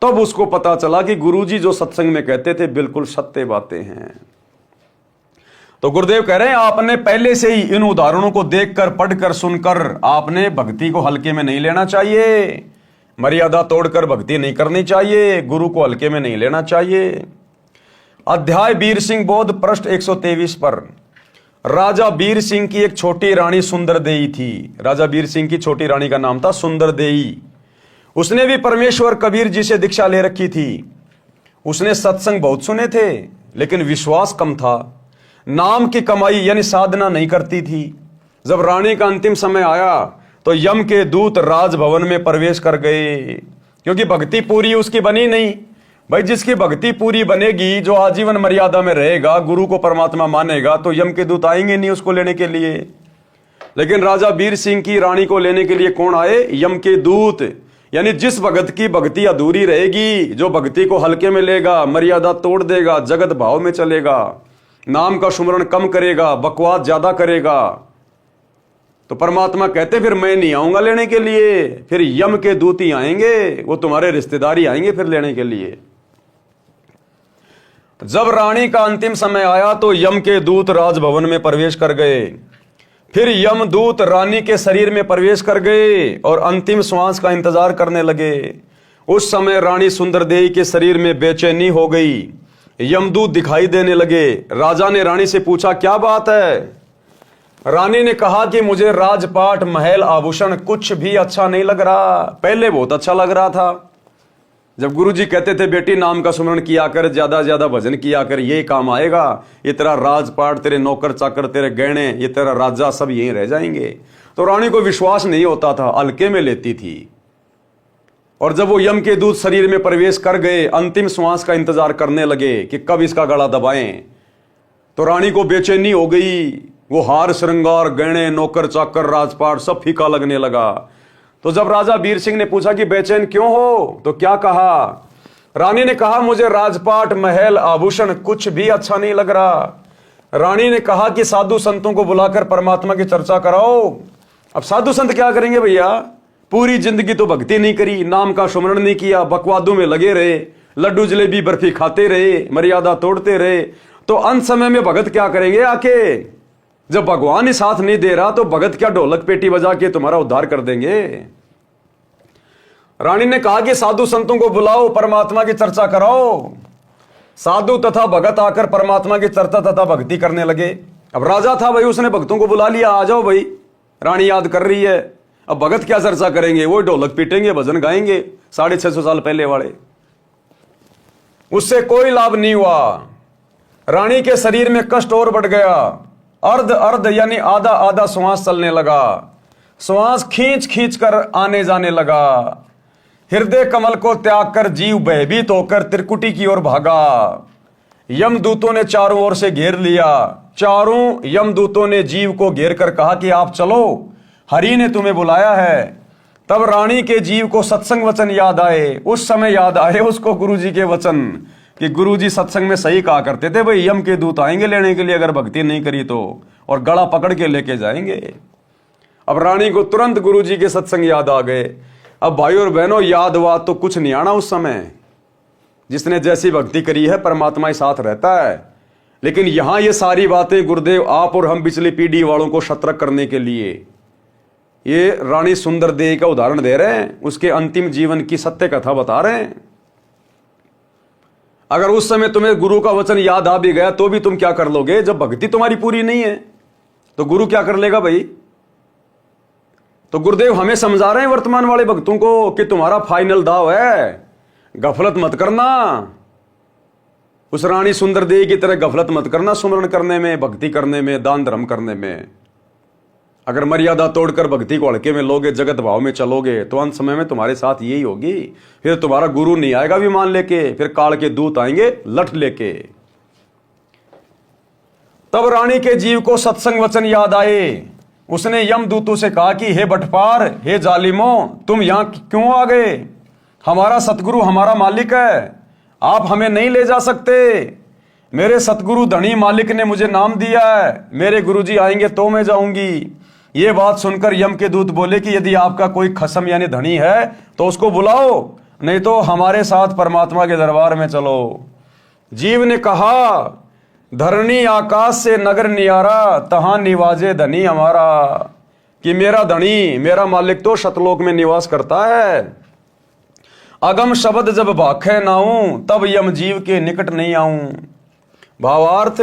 तब उसको पता चला कि गुरुजी जो सत्संग में कहते थे बिल्कुल सत्य बातें हैं। तो गुरुदेव कह रहे हैं आपने पहले से ही इन उदाहरणों को देखकर, पढ़कर, सुनकर आपने भक्ति को हल्के में नहीं लेना चाहिए, मर्यादा तोड़कर भक्ति नहीं करनी चाहिए, गुरु को हल्के में नहीं लेना चाहिए। अध्याय बीर सिंह बोध पृष्ठ 123 पर। राजा बीर सिंह की एक छोटी रानी सुंदरदेई थी। राजा बीर सिंह की छोटी रानी का नाम था सुंदरदेई। उसने भी परमेश्वर कबीर जी से दीक्षा ले रखी थी। उसने सत्संग बहुत सुने थे लेकिन विश्वास कम था। नाम की कमाई यानी साधना नहीं करती थी। जब रानी का अंतिम समय आया तो यम के दूत राजभवन में प्रवेश कर गए, क्योंकि भक्ति पूरी उसकी बनी नहीं। भाई जिसकी भक्ति पूरी बनेगी, जो आजीवन मर्यादा में रहेगा, गुरु को परमात्मा मानेगा, तो यम के दूत आएंगे नहीं उसको लेने के लिए। लेकिन राजा बीर सिंह की रानी को लेने के लिए कौन आए? यम के दूत। यानी जिस भगत की भक्ति अधूरी रहेगी, जो भक्ति को हल्के में लेगा, मर्यादा तोड़ देगा, जगत भाव में चलेगा, नाम का सुमरण कम करेगा, बकवास ज्यादा करेगा, तो परमात्मा कहते फिर मैं नहीं आऊंगा लेने के लिए, फिर यम के दूत ही आएंगे, वो तुम्हारे रिश्तेदार ही आएंगे फिर लेने के लिए। जब रानी का अंतिम समय आया तो यम के दूत राजभवन में प्रवेश कर गए। फिर यम दूत रानी के शरीर में प्रवेश कर गए और अंतिम श्वास का इंतजार करने लगे। उस समय रानी सुंदरदेई के शरीर में बेचैनी हो गई। यमदूत दिखाई देने लगे। राजा ने रानी से पूछा क्या बात है? रानी ने कहा कि मुझे राजपाट, महल, आभूषण कुछ भी अच्छा नहीं लग रहा। पहले बहुत अच्छा लग रहा था, जब गुरुजी कहते थे बेटी नाम का सुमरण किया कर, ज्यादा ज्यादा भजन किया कर, ये काम आएगा, ये तेरा राजपाट, तेरे नौकर चाकर, तेरे गहने, ये तेरा राजा सब यहीं रह जाएंगे। तो रानी को विश्वास नहीं होता था, हल्के में लेती थी। और जब वो यम के दूत शरीर में प्रवेश कर गए, अंतिम श्वास का इंतजार करने लगे कि कब इसका गला दबाएं, तो रानी को बेचैनी हो गई। वो हार, श्रृंगार, गहने, नौकर चाकर, राजपाट सब फीका लगने लगा। तो जब राजा बीर सिंह ने पूछा कि बेचैन क्यों हो, तो क्या कहा? रानी ने कहा मुझे राजपाट, महल, आभूषण कुछ भी अच्छा नहीं लग रहा। रानी ने कहा कि साधु संतों को बुलाकर परमात्मा की चर्चा कराओ। अब साधु संत क्या करेंगे भैया? पूरी जिंदगी तो भक्ति नहीं करी, नाम का सुमरण नहीं किया, बकवादों में लगे रहे, लड्डू जलेबी बर्फी खाते रहे, मर्यादा तोड़ते रहे, तो अंत समय में भगत क्या करेंगे आके? जब भगवान ही साथ नहीं दे रहा तो भगत क्या ढोलक पेटी बजा के तुम्हारा उद्धार कर देंगे? रानी ने कहा कि साधु संतों को बुलाओ, परमात्मा की चर्चा कराओ। साधु तथा भगत आकर परमात्मा की चर्चा तथा भक्ति करने लगे। अब राजा था भाई, उसने भक्तों को बुला लिया, आ जाओ भाई, रानी याद कर रही है। अब भगत क्या चर्चा करेंगे, वो ढोलक पीटेंगे, भजन गाएंगे 650 साल पहले वाले। उससे कोई लाभ नहीं हुआ। रानी के शरीर में कष्ट और बढ़ गया। अर्ध अर्ध यानी आधा आधा श्वास चलने लगा। श्वास खींच खींच कर आने जाने लगा। हृदय कमल को त्याग कर जीव भयभीत होकर त्रिकुटी की ओर भागा। यमदूतों ने चारों ओर से घेर लिया। चारों यमदूतों ने जीव को घेर कर कहा कि आप चलो, हरि ने तुम्हें बुलाया है। तब रानी के जीव को सत्संग वचन याद आए। उस समय याद आए उसको गुरुजी के वचन कि गुरुजी सत्संग में सही कहा करते थे, भाई यम के दूत आएंगे लेने के लिए अगर भक्ति नहीं करी तो, और गला पकड़ के लेके जाएंगे। अब रानी को तुरंत गुरुजी के सत्संग याद आ गए। अब भाई और बहनों, याद हुआ तो कुछ नहीं आना उस समय। जिसने जैसी भक्ति करी है परमात्मा ही साथ रहता है। लेकिन यहां ये सारी बातें गुरुदेव आप और हम पिछली पीढ़ी वालों को सतर्क करने के लिए ये रानी सुंदर देवी का उदाहरण दे रहे हैं, उसके अंतिम जीवन की सत्य कथा बता रहे हैं। अगर उस समय तुम्हें गुरु का वचन याद आ भी गया तो भी तुम क्या कर लोगे? जब भक्ति तुम्हारी पूरी नहीं है तो गुरु क्या कर लेगा भाई? तो गुरुदेव हमें समझा रहे हैं वर्तमान वाले भक्तों को कि तुम्हारा फाइनल दाव है, गफलत मत करना। उस रानी सुंदर देवी की तरह गफलत मत करना सुमरण करने में, भक्ति करने में, दान धर्म करने में। अगर मर्यादा तोड़कर भक्ति को हल्के में लोगे, जगत भाव में चलोगे तो अंत समय में तुम्हारे साथ यही होगी। फिर तुम्हारा गुरु नहीं आएगा विमान लेके, फिर काल के दूत आएंगे लठ लेके। तब रानी के जीव को सत्संग वचन याद आए। उसने यमदूतों से कहा कि हे बटपार, हे जालिमों, तुम यहां क्यों आ गए? हमारा सतगुरु हमारा मालिक है, आप हमें नहीं ले जा सकते। मेरे सतगुरु धनी मालिक ने मुझे नाम दिया है, मेरे गुरुजी आएंगे तो मैं जाऊंगी। ये बात सुनकर यम के दूत बोले कि यदि आपका कोई खसम यानी धनी है तो उसको बुलाओ, नहीं तो हमारे साथ परमात्मा के दरबार में चलो। जीव ने कहा, धरणी आकाश से नगर नियारा, तहां निवाजे धनी हमारा। कि मेरा धनी, मेरा मालिक तो शतलोक में निवास करता है। अगम शब्द जब भाखे नाऊं, तब यम जीव के निकट नहीं आऊं। भावार्थ,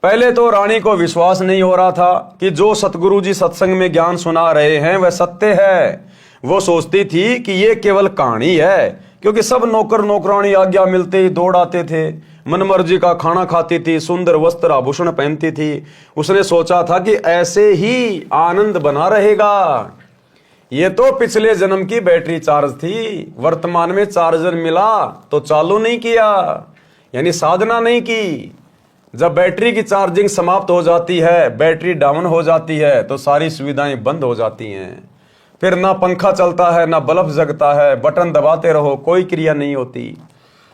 पहले तो रानी को विश्वास नहीं हो रहा था कि जो सतगुरु जी सत्संग में ज्ञान सुना रहे हैं वह सत्य है। वो सोचती थी कि ये केवल कहानी है, क्योंकि सब नौकर नौकरानी आज्ञा मिलते ही दौड़ आते थे, मनमर्जी का खाना खाती थी, सुंदर वस्त्र आभूषण पहनती थी। उसने सोचा था कि ऐसे ही आनंद बना रहेगा। ये तो पिछले जन्म की बैटरी चार्ज थी, वर्तमान में चार्जर मिला तो चालू नहीं किया, यानी साधना नहीं की। जब बैटरी की चार्जिंग समाप्त हो जाती है, बैटरी डाउन हो जाती है, तो सारी सुविधाएं बंद हो जाती हैं। फिर ना पंखा चलता है, ना बल्ब जगता है, बटन दबाते रहो, कोई क्रिया नहीं होती।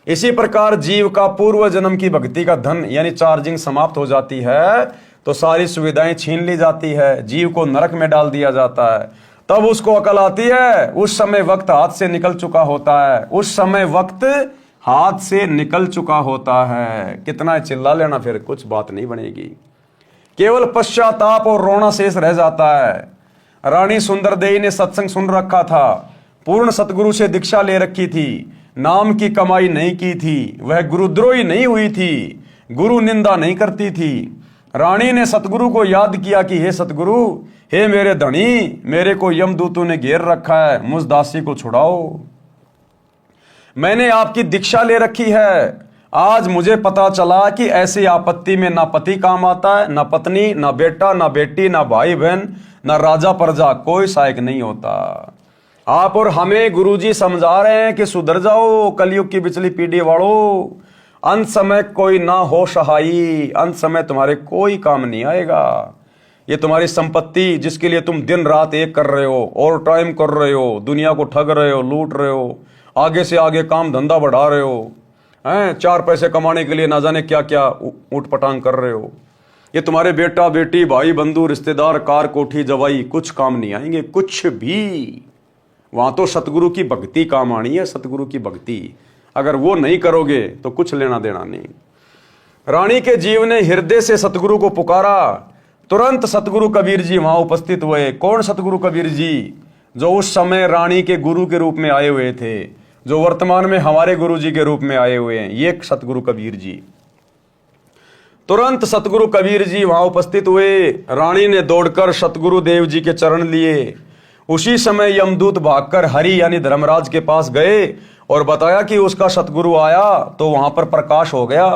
इसी प्रकार जीव का पूर्व जन्म की भक्ति का धन यानी चार्जिंग समाप्त हो जाती है तो सारी सुविधाएं छीन ली जाती है, जीव को नरक में डाल दिया जाता है। तब उसको अकल आती है, उस समय वक्त हाथ से निकल चुका होता है, उस समय वक्त हाथ से निकल चुका होता है। कितना चिल्ला लेना, फिर कुछ बात नहीं बनेगी, केवल पश्चाताप और रोना शेष रह जाता है। रानी सुंदर देवी ने सत्संग सुन रखा था, पूर्ण सतगुरु से दीक्षा ले रखी थी, नाम की कमाई नहीं की थी, वह गुरुद्रोही नहीं हुई थी, गुरु निंदा नहीं करती थी। रानी ने सतगुरु को याद किया कि हे सतगुरु, हे मेरे धनी, मेरे को यमदूतों ने घेर रखा है, मुझ दासी को छुड़ाओ। मैंने आपकी दीक्षा ले रखी है। आज मुझे पता चला कि ऐसी आपत्ति में ना पति काम आता है, ना पत्नी, ना बेटा, ना बेटी, ना भाई बहन, ना राजा प्रजा, कोई सहायक नहीं होता। आप और हमें गुरुजी समझा रहे हैं कि सुधर जाओ कलयुग की पिछली पीढ़ी वालों। अंत समय कोई ना हो सहाई, अंत समय तुम्हारे कोई काम नहीं आएगा। ये तुम्हारी संपत्ति जिसके लिए तुम दिन रात एक कर रहे हो, और टाइम कर रहे हो, दुनिया को ठग रहे हो, लूट रहे हो, आगे से आगे काम धंधा बढ़ा रहे हो, हैं, 4 पैसे कमाने के लिए ना जाने क्या क्या ऊट पटांग कर रहे हो। ये तुम्हारे बेटा बेटी, भाई बंधु, रिश्तेदार, कार कोठी जवाई कुछ काम नहीं आएंगे, कुछ भी। वहां तो सतगुरु की भक्ति काम आनी है, सतगुरु की भक्ति। अगर वो नहीं करोगे तो कुछ लेना देना नहीं। रानी के जीव ने हृदय से सतगुरु को पुकारा। तुरंत सतगुरु कबीर जी वहां उपस्थित हुए। कौन सतगुरु कबीर जी? जो उस समय रानी के गुरु के रूप में आए हुए थे, जो वर्तमान में हमारे गुरु जी के रूप में आए हुए हैं, ये सतगुरु कबीर जी। तुरंत सतगुरु कबीर जी वहां उपस्थित हुए। रानी ने दौड़कर सतगुरु देव जी के चरण लिए। उसी समय यमदूत भागकर हरि यानी धर्मराज के पास गए और बताया कि उसका सतगुरु आया। तो वहां पर प्रकाश हो गया।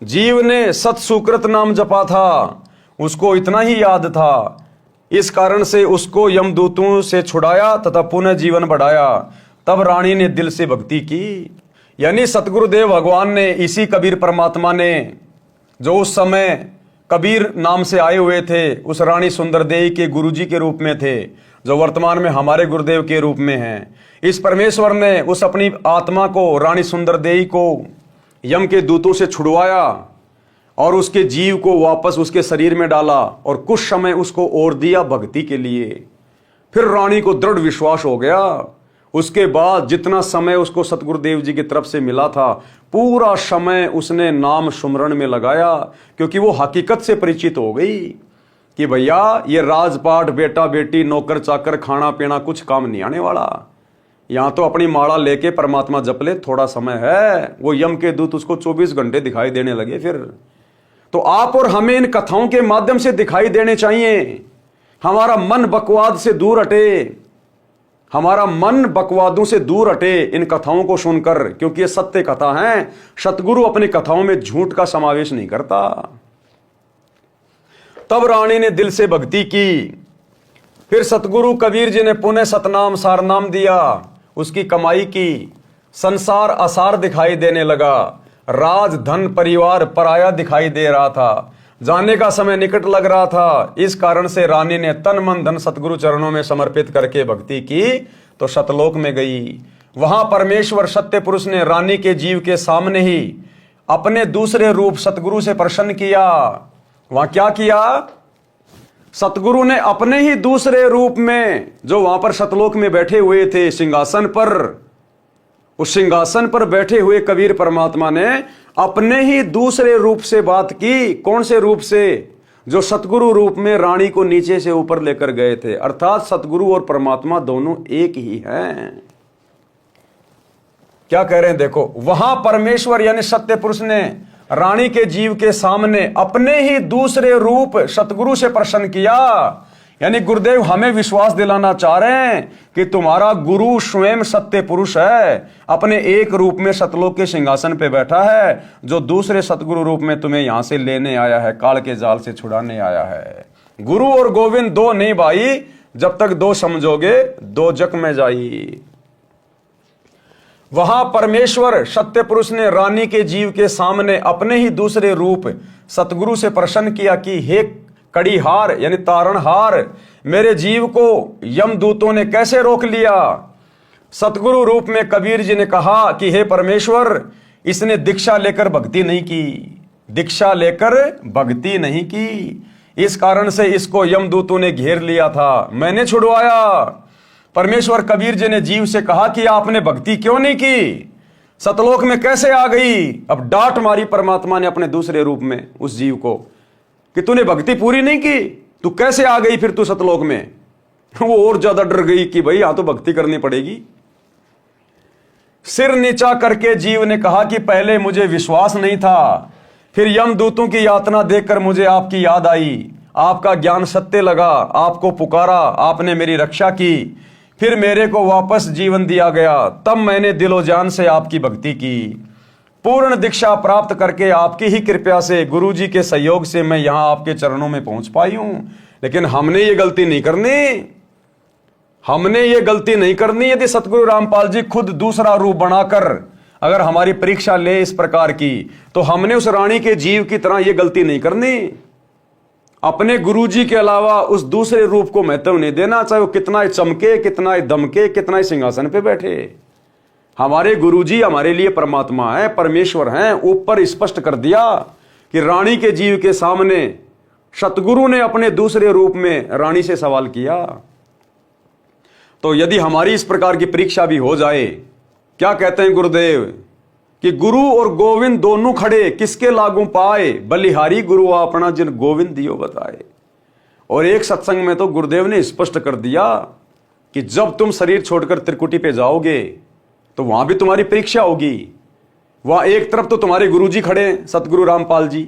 जीव ने सत सुकृत नाम जपा था, उसको इतना ही याद था, इस कारण से उसको यमदूतों से छुड़ाया तथा पुनः जीवन बढ़ाया। तब रानी ने दिल से भक्ति की। यानी सतगुरुदेव भगवान ने, इसी कबीर परमात्मा ने, जो उस समय कबीर नाम से आए हुए थे, उस रानी सुंदरदेई के गुरुजी के रूप में थे, जो वर्तमान में हमारे गुरुदेव के रूप में हैं। इस परमेश्वर ने उस अपनी आत्मा को, रानी सुंदरदेई को, यम के दूतों से छुड़वाया और उसके जीव को वापस उसके शरीर में डाला और कुछ समय उसको और दिया भक्ति के लिए। फिर रानी को दृढ़ विश्वास हो गया। उसके बाद जितना समय उसको सतगुरुदेव जी की तरफ से मिला था, पूरा समय उसने नाम सुमरण में लगाया, क्योंकि वो हकीकत से परिचित हो गई कि भैया ये राजपाट, बेटा बेटी, नौकर चाकर, खाना पीना कुछ काम नहीं आने वाला। यहां तो अपनी माला लेके परमात्मा जप ले, थोड़ा समय है। वो यम के दूत उसको 24 घंटे दिखाई देने लगे। फिर तो आप और हमें इन कथाओं के माध्यम से दिखाई देने चाहिए। हमारा मन बकवाद से दूर हटे, हमारा मन बकवादों से दूर हटे इन कथाओं को सुनकर, क्योंकि ये सत्य कथा है। सतगुरु अपनी कथाओं में झूठ का समावेश नहीं करता। तब रानी ने दिल से भक्ति की। फिर सतगुरु कबीर जी ने पुनः सतनाम सारनाम दिया, उसकी कमाई की। संसार असार दिखाई देने लगा। राज धन परिवार पराया दिखाई दे रहा था। जाने का समय निकट लग रहा था। इस कारण से रानी ने तन मन धन सतगुरु चरणों में समर्पित करके भक्ति की तो सतलोक में गई। वहां परमेश्वर सत्य पुरुष ने रानी के जीव के सामने ही अपने दूसरे रूप सतगुरु से प्रसन्न किया। वहां क्या किया? सतगुरु ने अपने ही दूसरे रूप में, जो वहां पर सतलोक में बैठे हुए थे सिंहासन पर, उस सिंहासन पर बैठे हुए कबीर परमात्मा ने अपने ही दूसरे रूप से बात की। कौन से रूप से? जो सतगुरु रूप में रानी को नीचे से ऊपर लेकर गए थे। अर्थात सतगुरु और परमात्मा दोनों एक ही हैं। क्या कह रहे हैं देखो, वहां परमेश्वर यानी सत्य पुरुष ने रानी के जीव के सामने अपने ही दूसरे रूप सतगुरु से प्रसन्न किया। यानी गुरुदेव हमें विश्वास दिलाना चाह रहे हैं कि तुम्हारा गुरु स्वयं सत्य पुरुष है, अपने एक रूप में सतलोक के सिंहासन पे बैठा है, जो दूसरे सतगुरु रूप में तुम्हें यहां से लेने आया है, काल के जाल से छुड़ाने आया है। गुरु और गोविंद दो नहीं भाई, जब तक दो समझोगे दो जग में जाई। वहां परमेश्वर सत्य पुरुष ने रानी के जीव के सामने अपने ही दूसरे रूप सतगुरु से प्रसन्न किया कि हे कड़ीहार यानी तारणहार, मेरे जीव को यमदूतों ने कैसे रोक लिया। सतगुरु रूप में कबीर जी ने कहा कि हे परमेश्वर, इसने दीक्षा लेकर भक्ति नहीं की, दीक्षा लेकर भक्ति नहीं की, इस कारण से इसको यमदूतों ने घेर लिया था, मैंने छुड़वाया। परमेश्वर कबीर जी ने जीव से कहा कि आपने भक्ति क्यों नहीं की, सतलोक में कैसे आ गई। अब डांट मारी परमात्मा ने अपने दूसरे रूप में उस जीव को कि तूने भक्ति पूरी नहीं की, तू कैसे आ गई फिर तू सतलोक में। वो और ज्यादा डर गई कि भाई यहां तो भक्ति करनी पड़ेगी। सिर नीचा करके जीव ने कहा कि पहले मुझे विश्वास नहीं था, फिर यमदूतों की यातना देखकर मुझे आपकी याद आई, आपका ज्ञान सत्य लगा, आपको पुकारा, आपने मेरी रक्षा की, फिर मेरे को वापस जीवन दिया गया, तब मैंने दिलो जान से आपकी भक्ति की। पूर्ण दीक्षा प्राप्त करके आपकी ही कृपा से, गुरु जी के सहयोग से मैं यहां आपके चरणों में पहुंच पाई हूं। लेकिन हमने ये गलती नहीं करनी, हमने ये गलती नहीं करनी। यदि सतगुरु रामपाल जी खुद दूसरा रूप बनाकर अगर हमारी परीक्षा ले इस प्रकार की, तो हमने उस रानी के जीव की तरह ये गलती नहीं करनी। अपने गुरुजी के अलावा उस दूसरे रूप को महत्व नहीं देना, चाहे वो कितना ही चमके, कितना ही दमके, कितना ही सिंहासन पे बैठे। हमारे गुरुजी हमारे लिए परमात्मा है, परमेश्वर हैं। ऊपर स्पष्ट कर दिया कि रानी के जीव के सामने सतगुरु ने अपने दूसरे रूप में रानी से सवाल किया। तो यदि हमारी इस प्रकार की परीक्षा भी हो जाए, क्या कहते हैं गुरुदेव कि गुरु और गोविंद दोनों खड़े, किसके लागू पाए, बलिहारी गुरु अपना जिन गोविंद दियो बताए। और एक सत्संग में तो गुरुदेव ने स्पष्ट कर दिया कि जब तुम शरीर छोड़कर त्रिकुटी पे जाओगे तो वहां भी तुम्हारी परीक्षा होगी। वहां एक तरफ तो तुम्हारे गुरुजी खड़े हैं, सतगुरु रामपाल जी,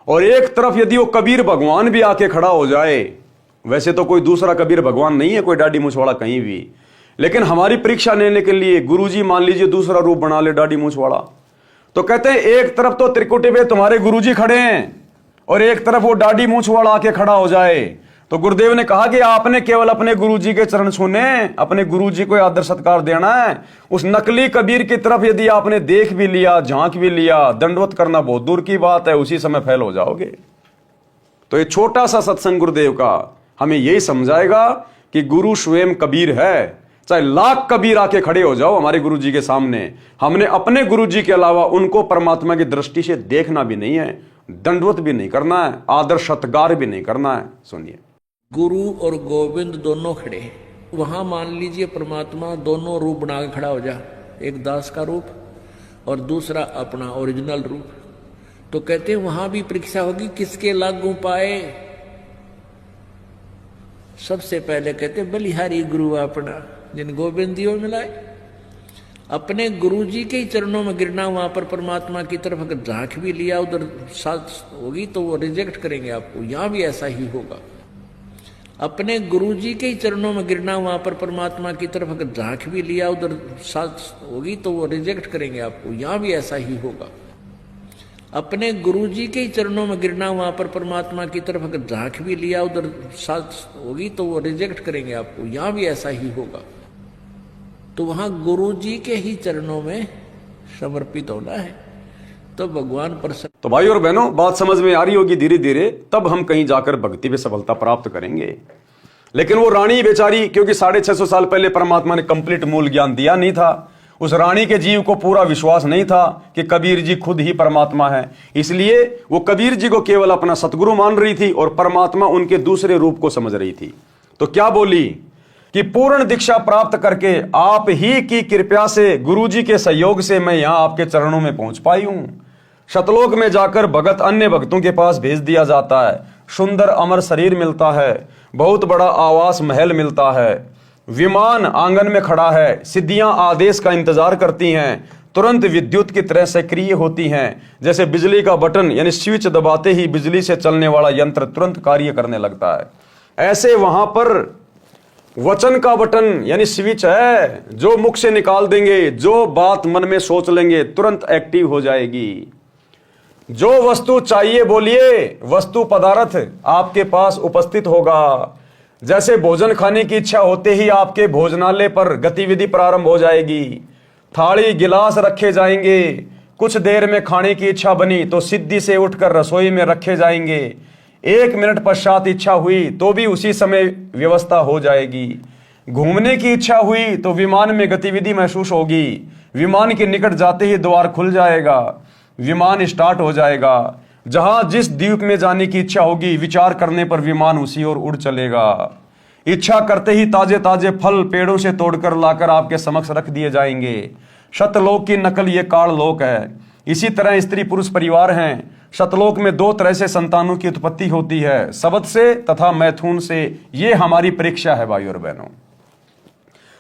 और एक तरफ यदि वो कबीर भगवान भी आके खड़ा हो जाए, वैसे तो कोई दूसरा कबीर भगवान नहीं है कोई डाडी मूंछवाड़ा कहीं भी, लेकिन हमारी परीक्षा लेने के लिए गुरुजी मान लीजिए दूसरा रूप बना ले डाडी मूंछवाड़ा, तो कहते हैं एक तरफ तो त्रिकुटी पे तुम्हारे गुरुजी खड़े हैं और एक तरफ वो डाडी मूंछवाड़ा आके खड़ा हो जाए, तो गुरुदेव ने कहा कि आपने केवल अपने गुरुजी के चरण छूने, अपने गुरुजी को आदर सत्कार देना है। उस नकली कबीर की तरफ यदि आपने देख भी लिया, झांक भी लिया, दंडवत करना बहुत दूर की बात है, उसी समय फेल हो जाओगे। तो ये छोटा सा सत्संग गुरुदेव का हमें यही समझाएगा कि गुरु स्वयं कबीर है। चाहे लाख कबीर आके खड़े हो जाओ हमारे गुरुजी के सामने, हमने अपने गुरुजी के अलावा उनको परमात्मा की दृष्टि से देखना भी नहीं है, दंडवत भी नहीं करना है, आदर सत्कार भी नहीं करना है। सुनिए, गुरु और गोविंद दोनों खड़े हैं, वहां मान लीजिए परमात्मा दोनों रूप बना के खड़ा हो जा, एक दास का रूप और दूसरा अपना ओरिजिनल रूप। तो कहते हैं वहां भी परीक्षा होगी, किसके लागू पाए। सबसे पहले कहते बलिहारी गुरु अपना, जिन गोविंद दियो मिलाए। अपने गुरुजी के ही चरणों में गिरना, वहां पर परमात्मा की तरफ अगर झांक भी लिया उधर साथ होगी तो वो रिजेक्ट करेंगे आपको, यहां भी ऐसा ही होगा। अपने गुरुजी के ही चरणों में गिरना, वहां पर परमात्मा की तरफ अगर झांक भी लिया उधर साथ होगी तो वो रिजेक्ट करेंगे आपको, यहां भी ऐसा ही होगा। अपने गुरुजी के ही चरणों में गिरना, वहां पर परमात्मा की तरफ अगर झांक भी लिया उधर साथ होगी तो वो रिजेक्ट करेंगे आपको, यहां भी ऐसा ही होगा। तो वहां गुरुजी के ही चरणों में समर्पित होना है तो भगवान प्रसन्न। तो भाई और बहनों, बात समझ में आ रही होगी धीरे धीरे, तब हम कहीं जाकर भक्ति में सफलता प्राप्त करेंगे। लेकिन वो रानी बेचारी, क्योंकि 650 साल पहले परमात्मा ने कंप्लीट मूल ज्ञान दिया नहीं था, उस रानी के जीव को पूरा विश्वास नहीं था कि कबीर जी खुद ही परमात्मा है, इसलिए वो कबीर जी को केवल अपना सतगुरु मान रही थी और परमात्मा उनके दूसरे रूप को समझ रही थी। तो क्या बोली कि पूर्ण दीक्षा प्राप्त करके आप ही की कृपा से, गुरुजी के सहयोग से मैं यहां आपके चरणों में पहुंच पाई हूं। शतलोक में जाकर भगत अन्य भक्तों के पास भेज दिया जाता है, सुंदर अमर शरीर मिलता है, बहुत बड़ा आवास महल मिलता है, विमान आंगन में खड़ा है, सिद्धियां आदेश का इंतजार करती हैं, तुरंत विद्युत की तरह सक्रिय होती हैं, जैसे बिजली का बटन यानी स्विच दबाते ही बिजली से चलने वाला यंत्र तुरंत कार्य करने लगता है। ऐसे वहां पर वचन का बटन यानी स्विच है, जो मुख से निकाल देंगे, जो बात मन में सोच लेंगे तुरंत एक्टिव हो जाएगी। जो वस्तु चाहिए बोलिए, वस्तु पदार्थ आपके पास उपस्थित होगा। जैसे भोजन खाने की इच्छा होते ही आपके भोजनालय पर गतिविधि प्रारंभ हो जाएगी, थाली गिलास रखे जाएंगे, कुछ देर में खाने की इच्छा बनी तो सिद्धि से उठकर रसोई में रखे जाएंगे, 1 मिनट पश्चात इच्छा हुई तो भी उसी समय व्यवस्था हो जाएगी। घूमने की इच्छा हुई तो विमान में गतिविधि महसूस होगी, विमान के निकट जाते ही द्वार खुल जाएगा, विमान स्टार्ट हो जाएगा। जहां जिस द्वीप में जाने की इच्छा होगी, विचार करने पर विमान उसी ओर उड़ चलेगा। इच्छा करते ही ताजे ताजे फल पेड़ों से तोड़कर लाकर आपके समक्ष रख दिए जाएंगे। शतलोक की नकल ये काललोक है। इसी तरह स्त्री पुरुष परिवार हैं। शतलोक में 2 तरह से संतानों की उत्पत्ति होती है, शबद से तथा मैथुन से। ये हमारी परीक्षा है भाई और बहनों,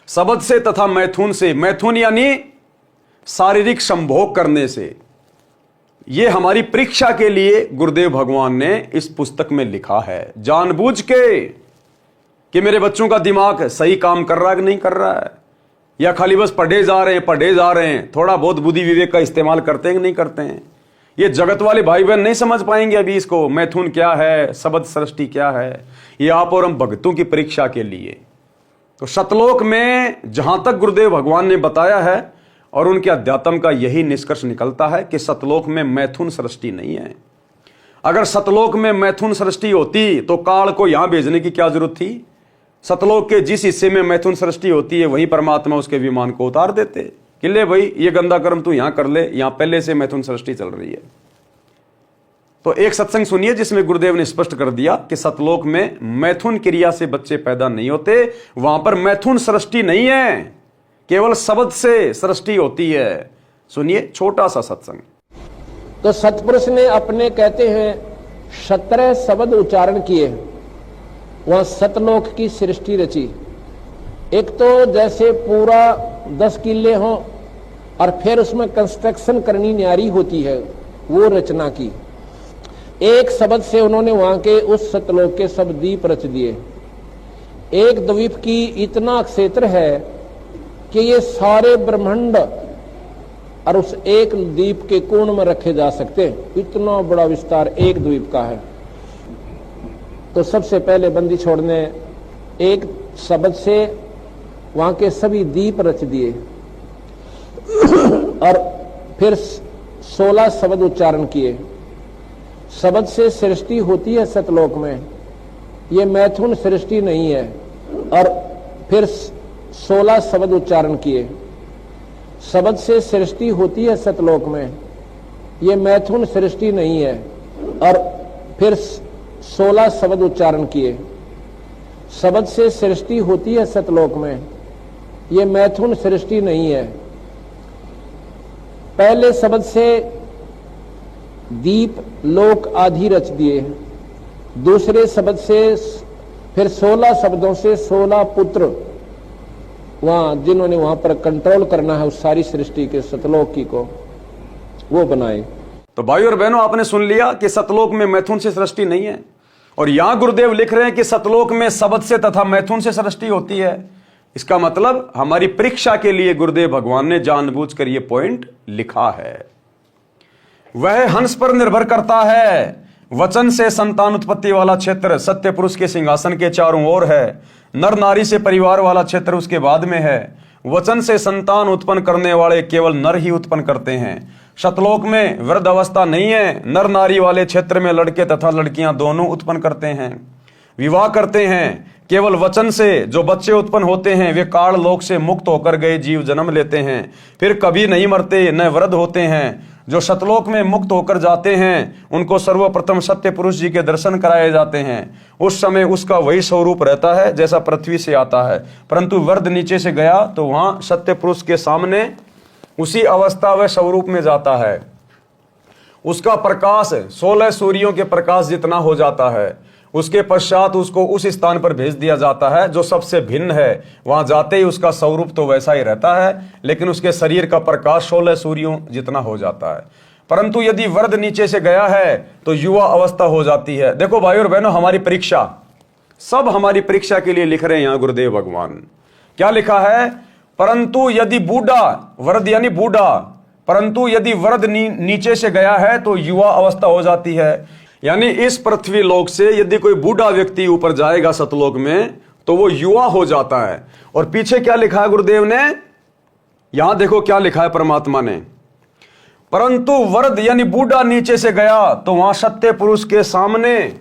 शबद से तथा मैथुन से। मैथुन यानी शारीरिक संभोग करने से। ये हमारी परीक्षा के लिए गुरुदेव भगवान ने इस पुस्तक में लिखा है, जानबूझ के, कि मेरे बच्चों का दिमाग सही काम कर रहा है कि नहीं कर रहा है, या खाली बस पढ़े जा रहे हैं, थोड़ा बहुत बुद्धि विवेक का इस्तेमाल करते हैं कि नहीं करते हैं। ये जगत वाले भाई बहन नहीं समझ पाएंगे अभी इसको, मैथुन क्या है, शबद सृष्टि क्या है। ये आप और हम भक्तों की परीक्षा के लिए। तो शतलोक में जहां तक गुरुदेव भगवान ने बताया है और उनके अध्यात्म का यही निष्कर्ष निकलता है कि सतलोक में मैथुन सृष्टि नहीं है। अगर सतलोक में मैथुन सृष्टि होती तो काल को यहां भेजने की क्या जरूरत थी। सतलोक के जिस हिस्से में मैथुन सृष्टि होती है वहीं परमात्मा उसके विमान को उतार देते कि ले भाई ये गंदा कर्म तू यहां कर ले, यहां पहले से मैथुन सृष्टि चल रही है। तो एक सत्संग सुनिए जिसमें गुरुदेव ने स्पष्ट कर दिया कि सतलोक में मैथुन क्रिया से बच्चे पैदा नहीं होते, वहां पर मैथुन सृष्टि नहीं है, केवल शब्द से सृष्टि होती है। सुनिए छोटा सा सत्संग। तो सतपुरुष ने अपने कहते हैं 17 शब्द उच्चारण किए, वहां सतलोक की सृष्टि रची। एक तो जैसे पूरा 10 किले हों और फिर उसमें कंस्ट्रक्शन करनी न्यारी होती है, वो रचना की। एक शब्द से उन्होंने वहां के उस सतलोक के सब द्वीप रच दिए। एक द्वीप की इतना क्षेत्र है कि ये सारे ब्रह्मांड और उस एक द्वीप के कोण में रखे जा सकते हैं। इतना बड़ा विस्तार एक द्वीप का है। तो सबसे पहले बंदी छोड़ ने एक शब्द से वहां के सभी द्वीप रच दिए और फिर 16 शब्द उच्चारण किए। शब्द से सृष्टि होती है सतलोक में, ये मैथुन सृष्टि नहीं है। और फिर 16 शब्द उच्चारण किए। शब्द से सृष्टि होती है सतलोक में, ये मैथुन सृष्टि नहीं है। और फिर 16 शब्द उच्चारण किए। शब्द से सृष्टि होती है सतलोक में, ये मैथुन सृष्टि नहीं है। पहले शब्द से दीप लोक आदि रच दिए। दूसरे शब्द से फिर 16 शब्दों से 16 पुत्र वहां जिन्होंने वहां पर कंट्रोल करना है उस सारी सृष्टि के सतलोक की को, वो बनाए। तो भाई और बहनों, आपने सुन लिया कि सतलोक में मैथुन से सृष्टि नहीं है। और यहां गुरुदेव लिख रहे हैं कि सतलोक में शब्द से तथा मैथुन से सृष्टि होती है। इसका मतलब हमारी परीक्षा के लिए गुरुदेव भगवान ने जानबूझकर यह पॉइंट लिखा है। वह हंस पर निर्भर करता है। वचन से संतान उत्पत्ति वाला क्षेत्र सत्य पुरुष के सिंहासन के चारों ओर है। नर नारी से परिवार वाला क्षेत्र उसके बाद में है। वचन से संतान उत्पन्न करने वाले केवल नर ही उत्पन्न करते हैं। सतलोक में वृद्ध अवस्था नहीं है। नर नारी वाले क्षेत्र में लड़के तथा लड़कियां दोनों उत्पन्न करते हैं, विवाह करते हैं। केवल वचन से जो बच्चे उत्पन्न होते हैं वे काल लोक से मुक्त होकर गए जीव जन्म लेते हैं, फिर कभी नहीं मरते न वृद्ध होते हैं। जो सतलोक में मुक्त होकर जाते हैं उनको सर्वप्रथम सत्य पुरुष जी के दर्शन कराए जाते हैं। उस समय उसका वही स्वरूप रहता है जैसा पृथ्वी से आता है, परंतु वृद्ध नीचे से गया तो वहां सत्य पुरुष के सामने उसी अवस्था व स्वरूप में जाता है। उसका प्रकाश 16 सूर्यों के प्रकाश जितना हो जाता है। उसके पश्चात उसको उस स्थान पर भेज दिया जाता है जो सबसे भिन्न है। वहां जाते ही उसका स्वरूप तो वैसा ही रहता है, लेकिन उसके शरीर का प्रकाश 16 सूर्यों जितना हो जाता है। परंतु यदि वृद्ध नीचे से गया है तो युवा अवस्था हो जाती है। देखो भाई और बहनों, हमारी परीक्षा, सब हमारी परीक्षा के लिए लिख रहे हैं यहां गुरुदेव भगवान। क्या लिखा है? परंतु यदि बूढ़ा, वृद्ध यानी बूढ़ा, परंतु यदि वृद्ध नीचे से गया है तो युवा अवस्था हो जाती है। यानी इस पृथ्वी लोक से यदि कोई बूढ़ा व्यक्ति ऊपर जाएगा सतलोक में तो वो युवा हो जाता है। और पीछे क्या लिखा है गुरुदेव ने? यहां देखो क्या लिखा है परमात्मा ने। परंतु वृद्ध यानी बूढ़ा नीचे से गया तो वहां सत्य पुरुष के सामने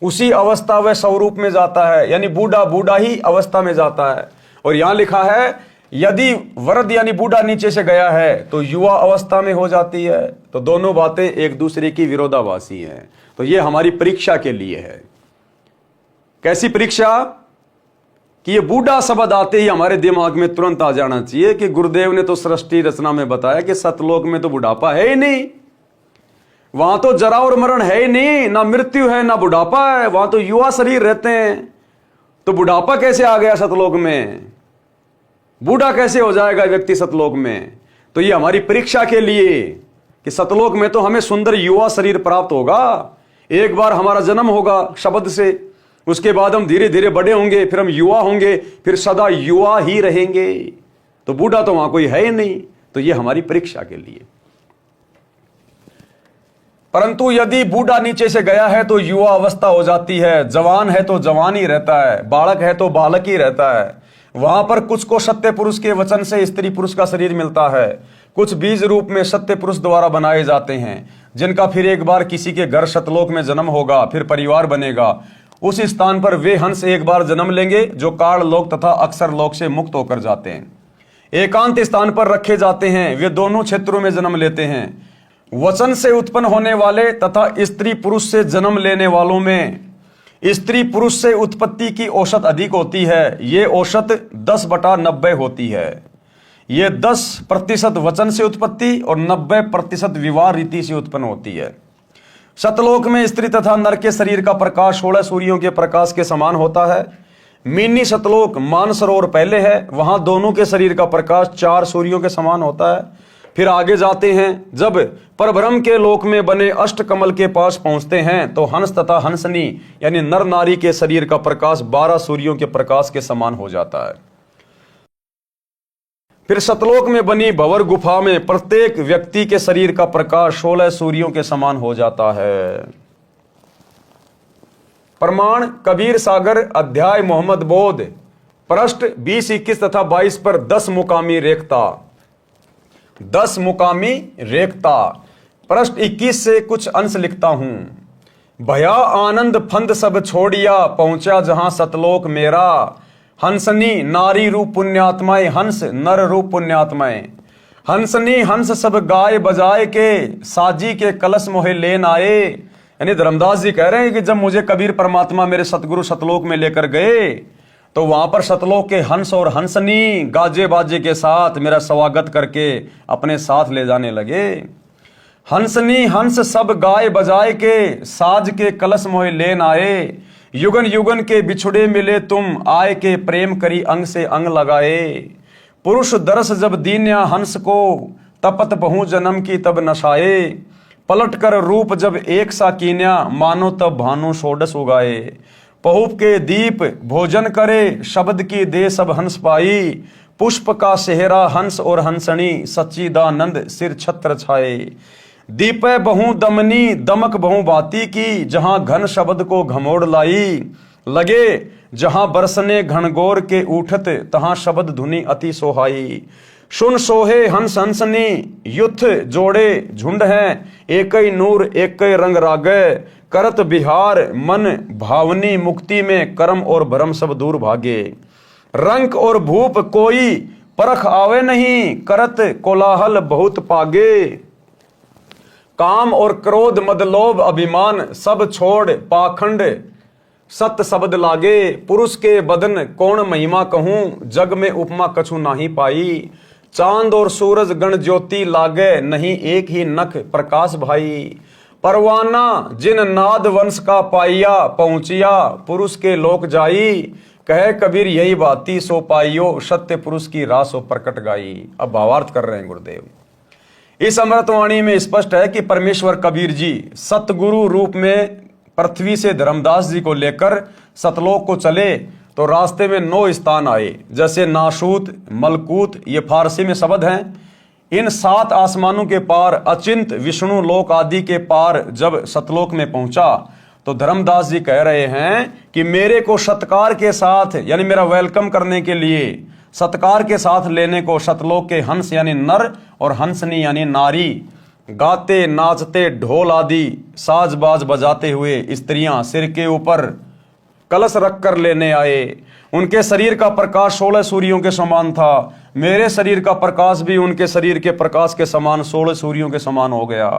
उसी अवस्था व स्वरूप में जाता है। यानी बूढ़ा बूढ़ा ही अवस्था में जाता है। और यहां लिखा है यदि वृद्ध यानी बूढ़ा नीचे से गया है तो युवा अवस्था में हो जाती है। तो दोनों बातें एक दूसरे की विरोधाभासी हैं। तो ये हमारी परीक्षा के लिए है। कैसी परीक्षा? कि ये बूढ़ा शब्द आते ही हमारे दिमाग में तुरंत आ जाना चाहिए कि गुरुदेव ने तो सृष्टि रचना में बताया कि सतलोक में तो बुढ़ापा है ही नहीं, वहां तो जरा और मरण है ही नहीं, ना मृत्यु है ना बुढ़ापा है, वहां तो युवा शरीर रहते हैं। तो बुढ़ापा कैसे आ गया सतलोक में? बूढ़ा कैसे हो जाएगा व्यक्ति सतलोक में? तो ये हमारी परीक्षा के लिए कि सतलोक में तो हमें सुंदर युवा शरीर प्राप्त होगा। एक बार हमारा जन्म होगा शब्द से, उसके बाद हम धीरे धीरे बड़े होंगे, फिर हम युवा होंगे, फिर सदा युवा ही रहेंगे। तो बूढ़ा तो वहां कोई है ही नहीं। तो ये हमारी परीक्षा के लिए। परंतु यदि बूढ़ा नीचे से गया है तो युवा अवस्था हो जाती है। जवान है तो जवान ही रहता है, बालक है तो बालक ही रहता है। वहां पर कुछ को सत्य पुरुष के वचन से स्त्री पुरुष का शरीर मिलता है, कुछ बीज रूप में सत्य पुरुष द्वारा बनाए जाते हैं, जिनका फिर एक बार किसी के घर सतलोक में जन्म होगा, फिर परिवार बनेगा। उस स्थान पर वे हंस एक बार जन्म लेंगे जो काल लोक तथा अक्षर लोक से मुक्त होकर जाते हैं। एकांत स्थान पर रखे जाते हैं, वे दोनों क्षेत्रों में जन्म लेते हैं। वचन से उत्पन्न होने वाले तथा स्त्री पुरुष से जन्म लेने वालों में स्त्री पुरुष से उत्पत्ति की औसत अधिक होती है। ये औसत 10/90 होती है। ये 10% वचन से उत्पत्ति और 90% विवाह रीति से उत्पन्न होती है। सतलोक में स्त्री तथा नर के शरीर का प्रकाश 16 सूर्यों के प्रकाश के समान होता है। मिनी सतलोक मानसरोवर पहले है, वहां दोनों के शरीर का प्रकाश 4 सूर्यों के समान होता है। फिर आगे जाते हैं, जब परब्रह्म के लोक में बने अष्टकमल के पास पहुंचते हैं तो हंस तथा हंसनी यानी नर नारी के शरीर का प्रकाश 12 सूर्यों के प्रकाश के समान हो जाता है। फिर सतलोक में बनी भंवर गुफा में प्रत्येक व्यक्ति के शरीर का प्रकाश 16 सूर्यों के समान हो जाता है। प्रमाण कबीर सागर अध्याय मोहम्मद बोध पृष्ठ 20, 21 तथा 22 पर 10 मुकामी रेखता। 10 मुकामी रेखता। पृष्ठ 21 से कुछ अंश लिखता हूं। भया आनंद फंद सब छोड़िया, पहुंचा जहां सतलोक मेरा। हंसनी नारी रूप पुण्यात्माएं, हंस नर रूप पुण्यात्माएं। हंसनी हंस सब गाय बजाए के, साजी के कलश मोहे लेन आए। यानी धर्मदास जी कह रहे हैं कि जब मुझे कबीर परमात्मा मेरे सतगुरु सतलोक में लेकर गए तो वहां पर सतलोक के हंस और हंसनी गाजे बाजे के साथ मेरा स्वागत करके अपने साथ ले जाने लगे। हंसनी हंस सब गाय बजाए के, साज के कलश मोहे लेन आए। युगन युगन के बिछुड़े मिले तुम, आए के प्रेम करी अंग से अंग लगाए। पुरुष दरस जब दीन्या हंस को, तपत बहु जन्म की तब नशाए। पलट कर रूप जब एक सा कीन्या, मानो तब भानु षोडश उगाए। पहुप के दीप भोजन करे, शब्द की दे सब हंस पाई। पुष्प का सेहरा हंस और हंसनी, सच्चिदानंद सिर छत्र छाए। दीपे बहु दमनी दमक बहु बाती की, जहां घन शब्द को घमोड़ लाई। लगे जहां बरसने घनघोर के उठत, तहां शब्द धुनी अति सोहाई। सुन सोहे हंस हंसनी, युथ जोड़े झुंड हैं। एक ही नूर एक ही रंग रागे, करत बिहार मन भावनी। मुक्ति में कर्म और भरम सब दूर भागे। रंक और भूप कोई परख आवे नहीं, करत कोलाहल बहुत पागे। काम और क्रोध मद लोभ अभिमान, सब छोड़ पाखंड सत्य शब्द लागे। पुरुष के बदन कौन महिमा कहूं, जग में उपमा कछु नाही पाई। चांद और सूरज गण ज्योति लागे, नहीं एक ही नख प्रकाश भाई। परवाना जिन नाद वंश का पाइया, पहुंचिया पुरुष के लोक जाई। कहे कबीर यही बाती सो पाइयो, सत्य पुरुष की राह सो प्रकट गाई। अब भावार्थ कर रहे हैं गुरुदेव। इस अमृतवाणी में स्पष्ट है कि परमेश्वर कबीर जी सतगुरु रूप में पृथ्वी से धर्मदास जी को लेकर सतलोक को चले तो रास्ते में 9 स्थान आए, जैसे नाशूत, मलकूत, ये फारसी में शब्द हैं। इन 7 आसमानों के पार अचिंत विष्णु लोक आदि के पार जब सतलोक में पहुंचा तो धर्मदास जी कह रहे हैं कि मेरे को सत्कार के साथ यानी मेरा वेलकम करने के लिए सत्कार के साथ लेने को सतलोक के हंस यानी नर और हंसनी यानी नारी, गाते नाचते ढोल आदि साज बाज बजाते हुए स्त्रियां सिर के ऊपर कलश रख कर लेने आए। उनके शरीर का प्रकाश 16 सूर्यों के समान था। मेरे शरीर का प्रकाश भी उनके शरीर के प्रकाश के समान 16 सूर्यों के समान हो गया।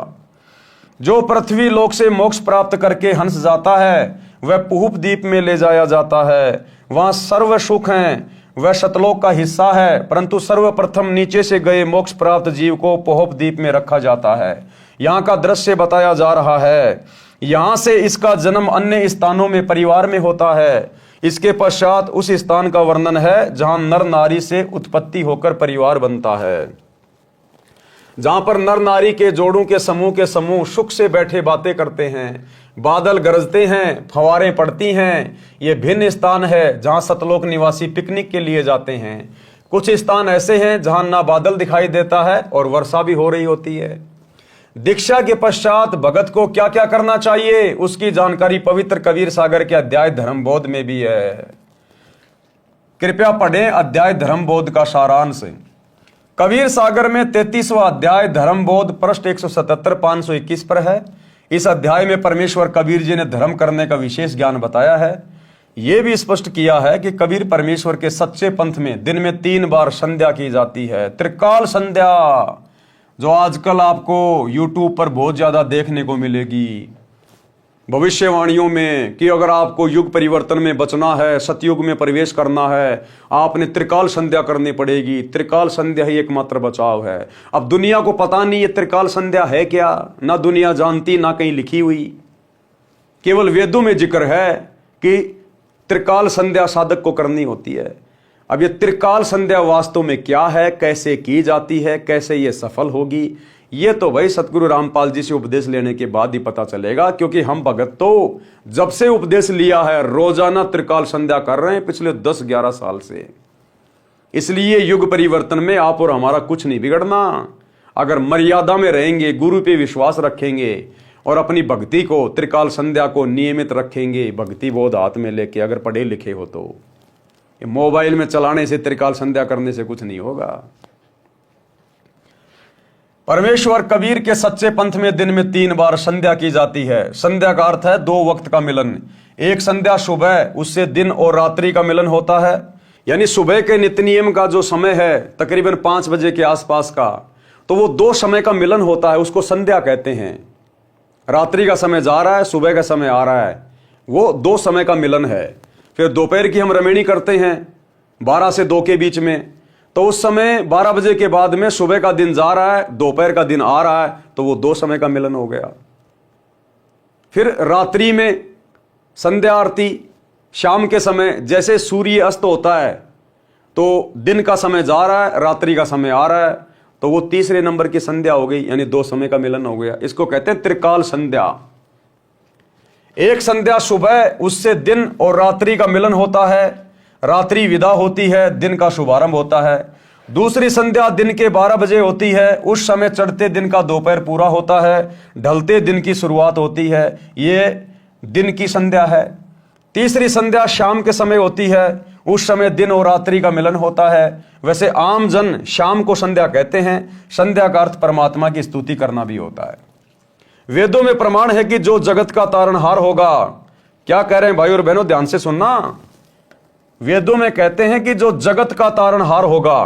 जो पृथ्वी लोक से मोक्ष प्राप्त करके हंस जाता है वह पुहुप द्वीप में ले जाया जाता है। वहां सर्व सुख हैं, वह सतलोक का हिस्सा है, परंतु सर्वप्रथम नीचे से गए मोक्ष प्राप्त जीव को पुहुप द्वीप में रखा जाता है। यहाँ का दृश्य बताया जा रहा है। यहां से इसका जन्म अन्य स्थानों में परिवार में होता है। इसके पश्चात उस स्थान का वर्णन है जहां नर नारी से उत्पत्ति होकर परिवार बनता है, जहां पर नर नारी के जोड़ों के समूह सुख से बैठे बातें करते हैं, बादल गरजते हैं, फवारें पड़ती हैं। ये भिन्न स्थान है जहां सतलोक निवासी पिकनिक के लिए जाते हैं। कुछ स्थान ऐसे हैं जहां ना बादल दिखाई देता है और वर्षा भी हो रही होती है। दीक्षा के पश्चात भगत को क्या क्या करना चाहिए उसकी जानकारी पवित्र कबीर सागर के अध्याय धर्मबोध में भी है। कृपया पढ़ें अध्याय धर्मबोध का सारांश। कबीर सागर में 33वां अध्याय धर्मबोध पृष्ठ 177 521 पर है। इस अध्याय में परमेश्वर कबीर जी ने धर्म करने का विशेष ज्ञान बताया है। यह भी स्पष्ट किया है कि कबीर परमेश्वर के सच्चे पंथ में दिन में 3 बार संध्या की जाती है। त्रिकाल संध्या जो आजकल आपको YouTube पर बहुत ज्यादा देखने को मिलेगी भविष्यवाणियों में कि अगर आपको युग परिवर्तन में बचना है, सतयुग में प्रवेश करना है, आपने त्रिकाल संध्या करनी पड़ेगी। त्रिकाल संध्या ही एकमात्र बचाव है। अब दुनिया को पता नहीं ये त्रिकाल संध्या है क्या, ना दुनिया जानती ना कहीं लिखी हुई। केवल वेदों में जिक्र है कि त्रिकाल संध्या साधक को करनी होती है। अब ये त्रिकाल संध्या वास्तव में क्या है, कैसे की जाती है, कैसे ये सफल होगी, ये तो भाई सतगुरु रामपाल जी से उपदेश लेने के बाद ही पता चलेगा। क्योंकि हम भगत तो जब से उपदेश लिया है रोजाना त्रिकाल संध्या कर रहे हैं पिछले 10-11 साल से। इसलिए युग परिवर्तन में आप और हमारा कुछ नहीं बिगड़ना। अगर मर्यादा में रहेंगे, गुरु पे विश्वास रखेंगे और अपनी भक्ति को, त्रिकाल संध्या को नियमित रखेंगे, भक्ति बोध हाथ में लेके, अगर पढ़े लिखे हो तो। ये मोबाइल में चलाने से, त्रिकाल संध्या करने से कुछ नहीं होगा। परमेश्वर कबीर के सच्चे पंथ में दिन में 3 बार संध्या की जाती है। संध्या का अर्थ है 2 वक्त का मिलन। एक संध्या सुबह, उससे दिन और रात्रि का मिलन होता है। यानी सुबह के नित्य नियम का जो समय है तकरीबन 5 बजे के आसपास का, तो वो 2 समय का मिलन होता है, उसको संध्या कहते हैं। रात्रि का समय जा रहा है, सुबह का समय आ रहा है, वो 2 समय का मिलन है। फिर दोपहर की हम रमणी करते हैं 12 से 2 के बीच में, तो उस समय 12 बजे के बाद में सुबह का दिन जा रहा है, दोपहर का दिन आ रहा है, तो वो 2 समय का मिलन हो गया। फिर रात्रि में संध्या आरती, शाम के समय जैसे सूर्य अस्त होता है तो दिन का समय जा रहा है, रात्रि का समय आ रहा है, तो वो तीसरे नंबर की संध्या हो गई, यानी 2 समय का मिलन हो गया। इसको कहते हैं त्रिकाल संध्या। एक संध्या सुबह, उससे दिन और रात्रि का मिलन होता है, रात्रि विदा होती है, दिन का शुभारंभ होता है। दूसरी संध्या दिन के 12 बजे होती है, उस समय चढ़ते दिन का दोपहर पूरा होता है, ढलते दिन की शुरुआत होती है, ये दिन की संध्या है। तीसरी संध्या शाम के समय होती है, उस समय दिन और रात्रि का मिलन होता है। वैसे आम जन शाम को संध्या कहते हैं। संध्या का अर्थ परमात्मा की स्तुति करना भी होता है। वेदों में प्रमाण है कि जो जगत का तारणहार होगा, क्या कह रहे हैं भाई और बहनों, ध्यान से सुनना। वेदों में कहते हैं कि जो जगत का तारणहार होगा,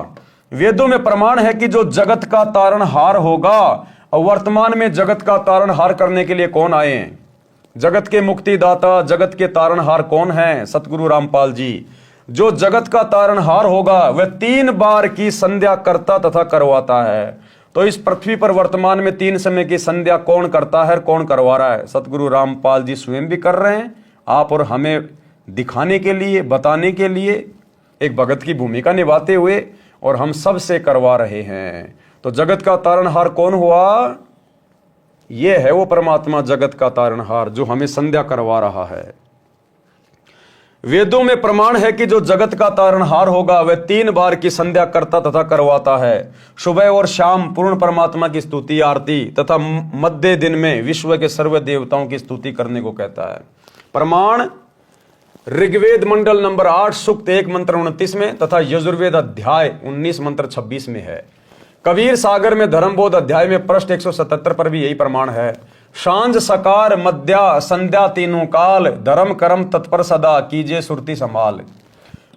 वेदों में प्रमाण है कि जो जगत का तारणहार होगा। और वर्तमान में जगत का तारणहार करने के लिए कौन आए हैं? जगत के मुक्तिदाता, जगत के तारणहार कौन है? सतगुरु रामपाल जी। जो जगत का तारणहार होगा वह 3 बार की संध्या करता तथा करवाता है। तो इस पृथ्वी पर वर्तमान में 3 समय की संध्या कौन करता है, कौन करवा रहा है? सतगुरु रामपाल जी स्वयं भी कर रहे हैं, आप और हमें दिखाने के लिए, बताने के लिए, एक भगत की भूमिका निभाते हुए, और हम सब से करवा रहे हैं। तो जगत का तारणहार कौन हुआ? ये है वो परमात्मा, जगत का तारणहार, जो हमें संध्या करवा रहा है। वेदों में प्रमाण है कि जो जगत का तारणहार होगा वह 3 बार की संध्या करता तथा करवाता है। सुबह और शाम पूर्ण परमात्मा की स्तुति आरती तथा मध्य दिन में विश्व के सर्व देवताओं की स्तुति करने को कहता है। प्रमाण ऋग्वेद मंडल नंबर 8 सूक्त 1 मंत्र 29 में तथा यजुर्वेद अध्याय 19 मंत्र 26 में है। कबीर सागर में धर्मबोध अध्याय में पृष्ठ 177 पर भी यही प्रमाण है। सांझ सकार मध्या संध्या तीनों काल, धर्म कर्म तत्पर सदा कीजिए सुरती संभाल।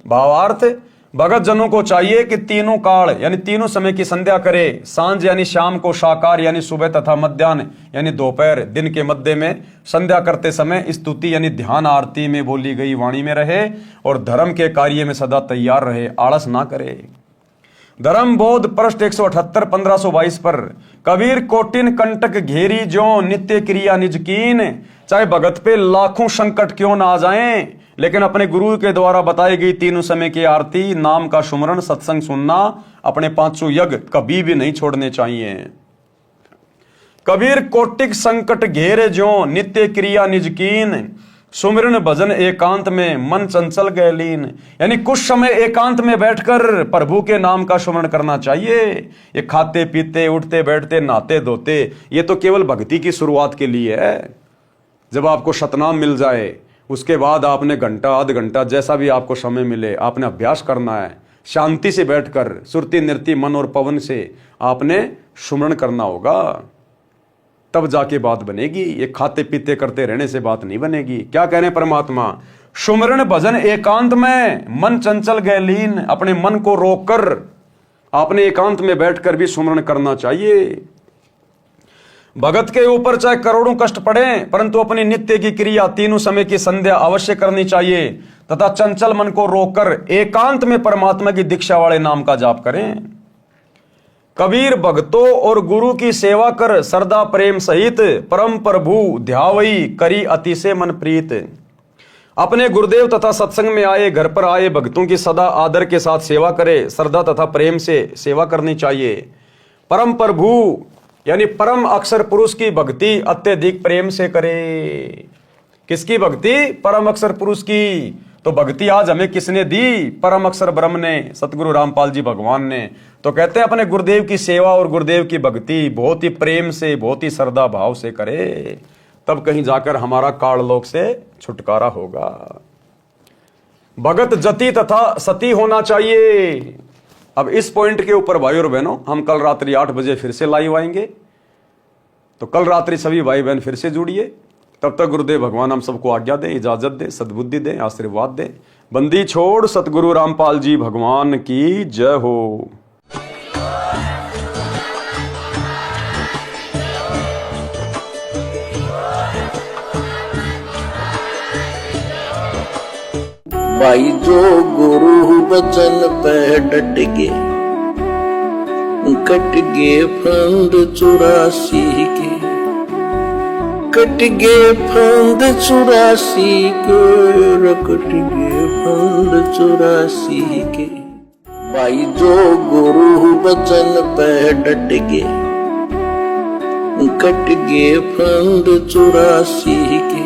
भावार्थ, भगत जनों को चाहिए कि तीनों काल यानी तीनों समय की संध्या करे। सांझ यानी शाम को, साकार यानी सुबह तथा मध्याह्न यानी दोपहर, दिन के मध्य में संध्या करते समय स्तुति यानी ध्यान आरती में बोली गई वाणी में रहे और धर्म के कार्य में सदा तैयार रहे, आलस ना करे। धर्म बोध पृष्ठ 178 1522 पर कबीर कोटिन कंटक घेरी जो नित्य क्रिया निज कीन। चाहे भगत पे लाखों संकट क्यों ना आ जाएं, लेकिन अपने गुरु के द्वारा बताई गई तीनों समय की आरती, नाम का सुमरण, सत्संग सुनना, अपने 500 यज्ञ कभी भी नहीं छोड़ने चाहिए। कबीर कोटिक संकट घेरे जो नित्य क्रिया निज कीन, सुमिरन भजन एकांत में मन चंचल गए लीन। यानी कुछ समय एकांत में बैठकर प्रभु के नाम का सुमरण करना चाहिए। ये खाते पीते, उठते बैठते, नहाते धोते, ये तो केवल भक्ति की शुरुआत के लिए है। जब आपको शतनाम मिल जाए उसके बाद आपने घंटा आध घंटा जैसा भी आपको समय मिले आपने अभ्यास करना है। शांति से बैठकर सुरती नृत्य मन और पवन से आपने सुमरण करना होगा, तब जाके बात बनेगी। ये खाते पीते करते रहने से बात नहीं बनेगी। क्या कह रहे हैं परमात्मा? सुमरण भजन एकांत में मन चंचल गए लीन। अपने मन को रोककर आपने एकांत में बैठकर भी सुमरण करना चाहिए। भगत के ऊपर चाहे करोड़ों कष्ट पड़े परंतु अपनी नित्य की क्रिया तीनों समय की संध्या अवश्य करनी चाहिए तथा चंचल मन को रोककर एकांत में परमात्मा की दीक्षा वाले नाम का जाप करें। कबीर भक्तों और गुरु की सेवा कर श्रद्धा प्रेम सहित परम प्रभु ध्यावई करी अतिशय मन प्रीत। अपने गुरुदेव तथा सत्संग में आए, घर पर आए भक्तों की सदा आदर के साथ सेवा करे, श्रद्धा तथा प्रेम से सेवा करनी चाहिए। परम प्रभु यानी परम अक्षर पुरुष की भक्ति अत्यधिक प्रेम से करे। किसकी भक्ति? परम अक्षर पुरुष की। तो भक्ति आज हमें किसने दी? परम अक्षर ब्रह्म ने, सतगुरु रामपाल जी भगवान ने। तो कहते हैं अपने गुरुदेव की सेवा और गुरुदेव की भक्ति बहुत ही प्रेम से, बहुत ही श्रद्धा भाव से करे, तब कहीं जाकर हमारा काललोक से छुटकारा होगा। भगत जति तथा सती होना चाहिए। अब इस पॉइंट के ऊपर भाई और बहनों हम कल रात्रि 8 बजे फिर से लाइव आएंगे, तो कल रात्रि सभी भाई बहन फिर से जुड़िए। तब तक गुरुदेव भगवान हम सबको आज्ञा दें, इजाजत दें, सद्बुद्धि दें, आशीर्वाद दें। बंदी छोड़ सतगुरु रामपाल जी भगवान की जय हो। भाई जो गुरु बचन पे डट गे, कट गे फंद 84 के, कट गे फंद 84 के, कट गे फंद 84 के। भाई जो गुरु बचन पे डट गे, कट गे फंद 84 के,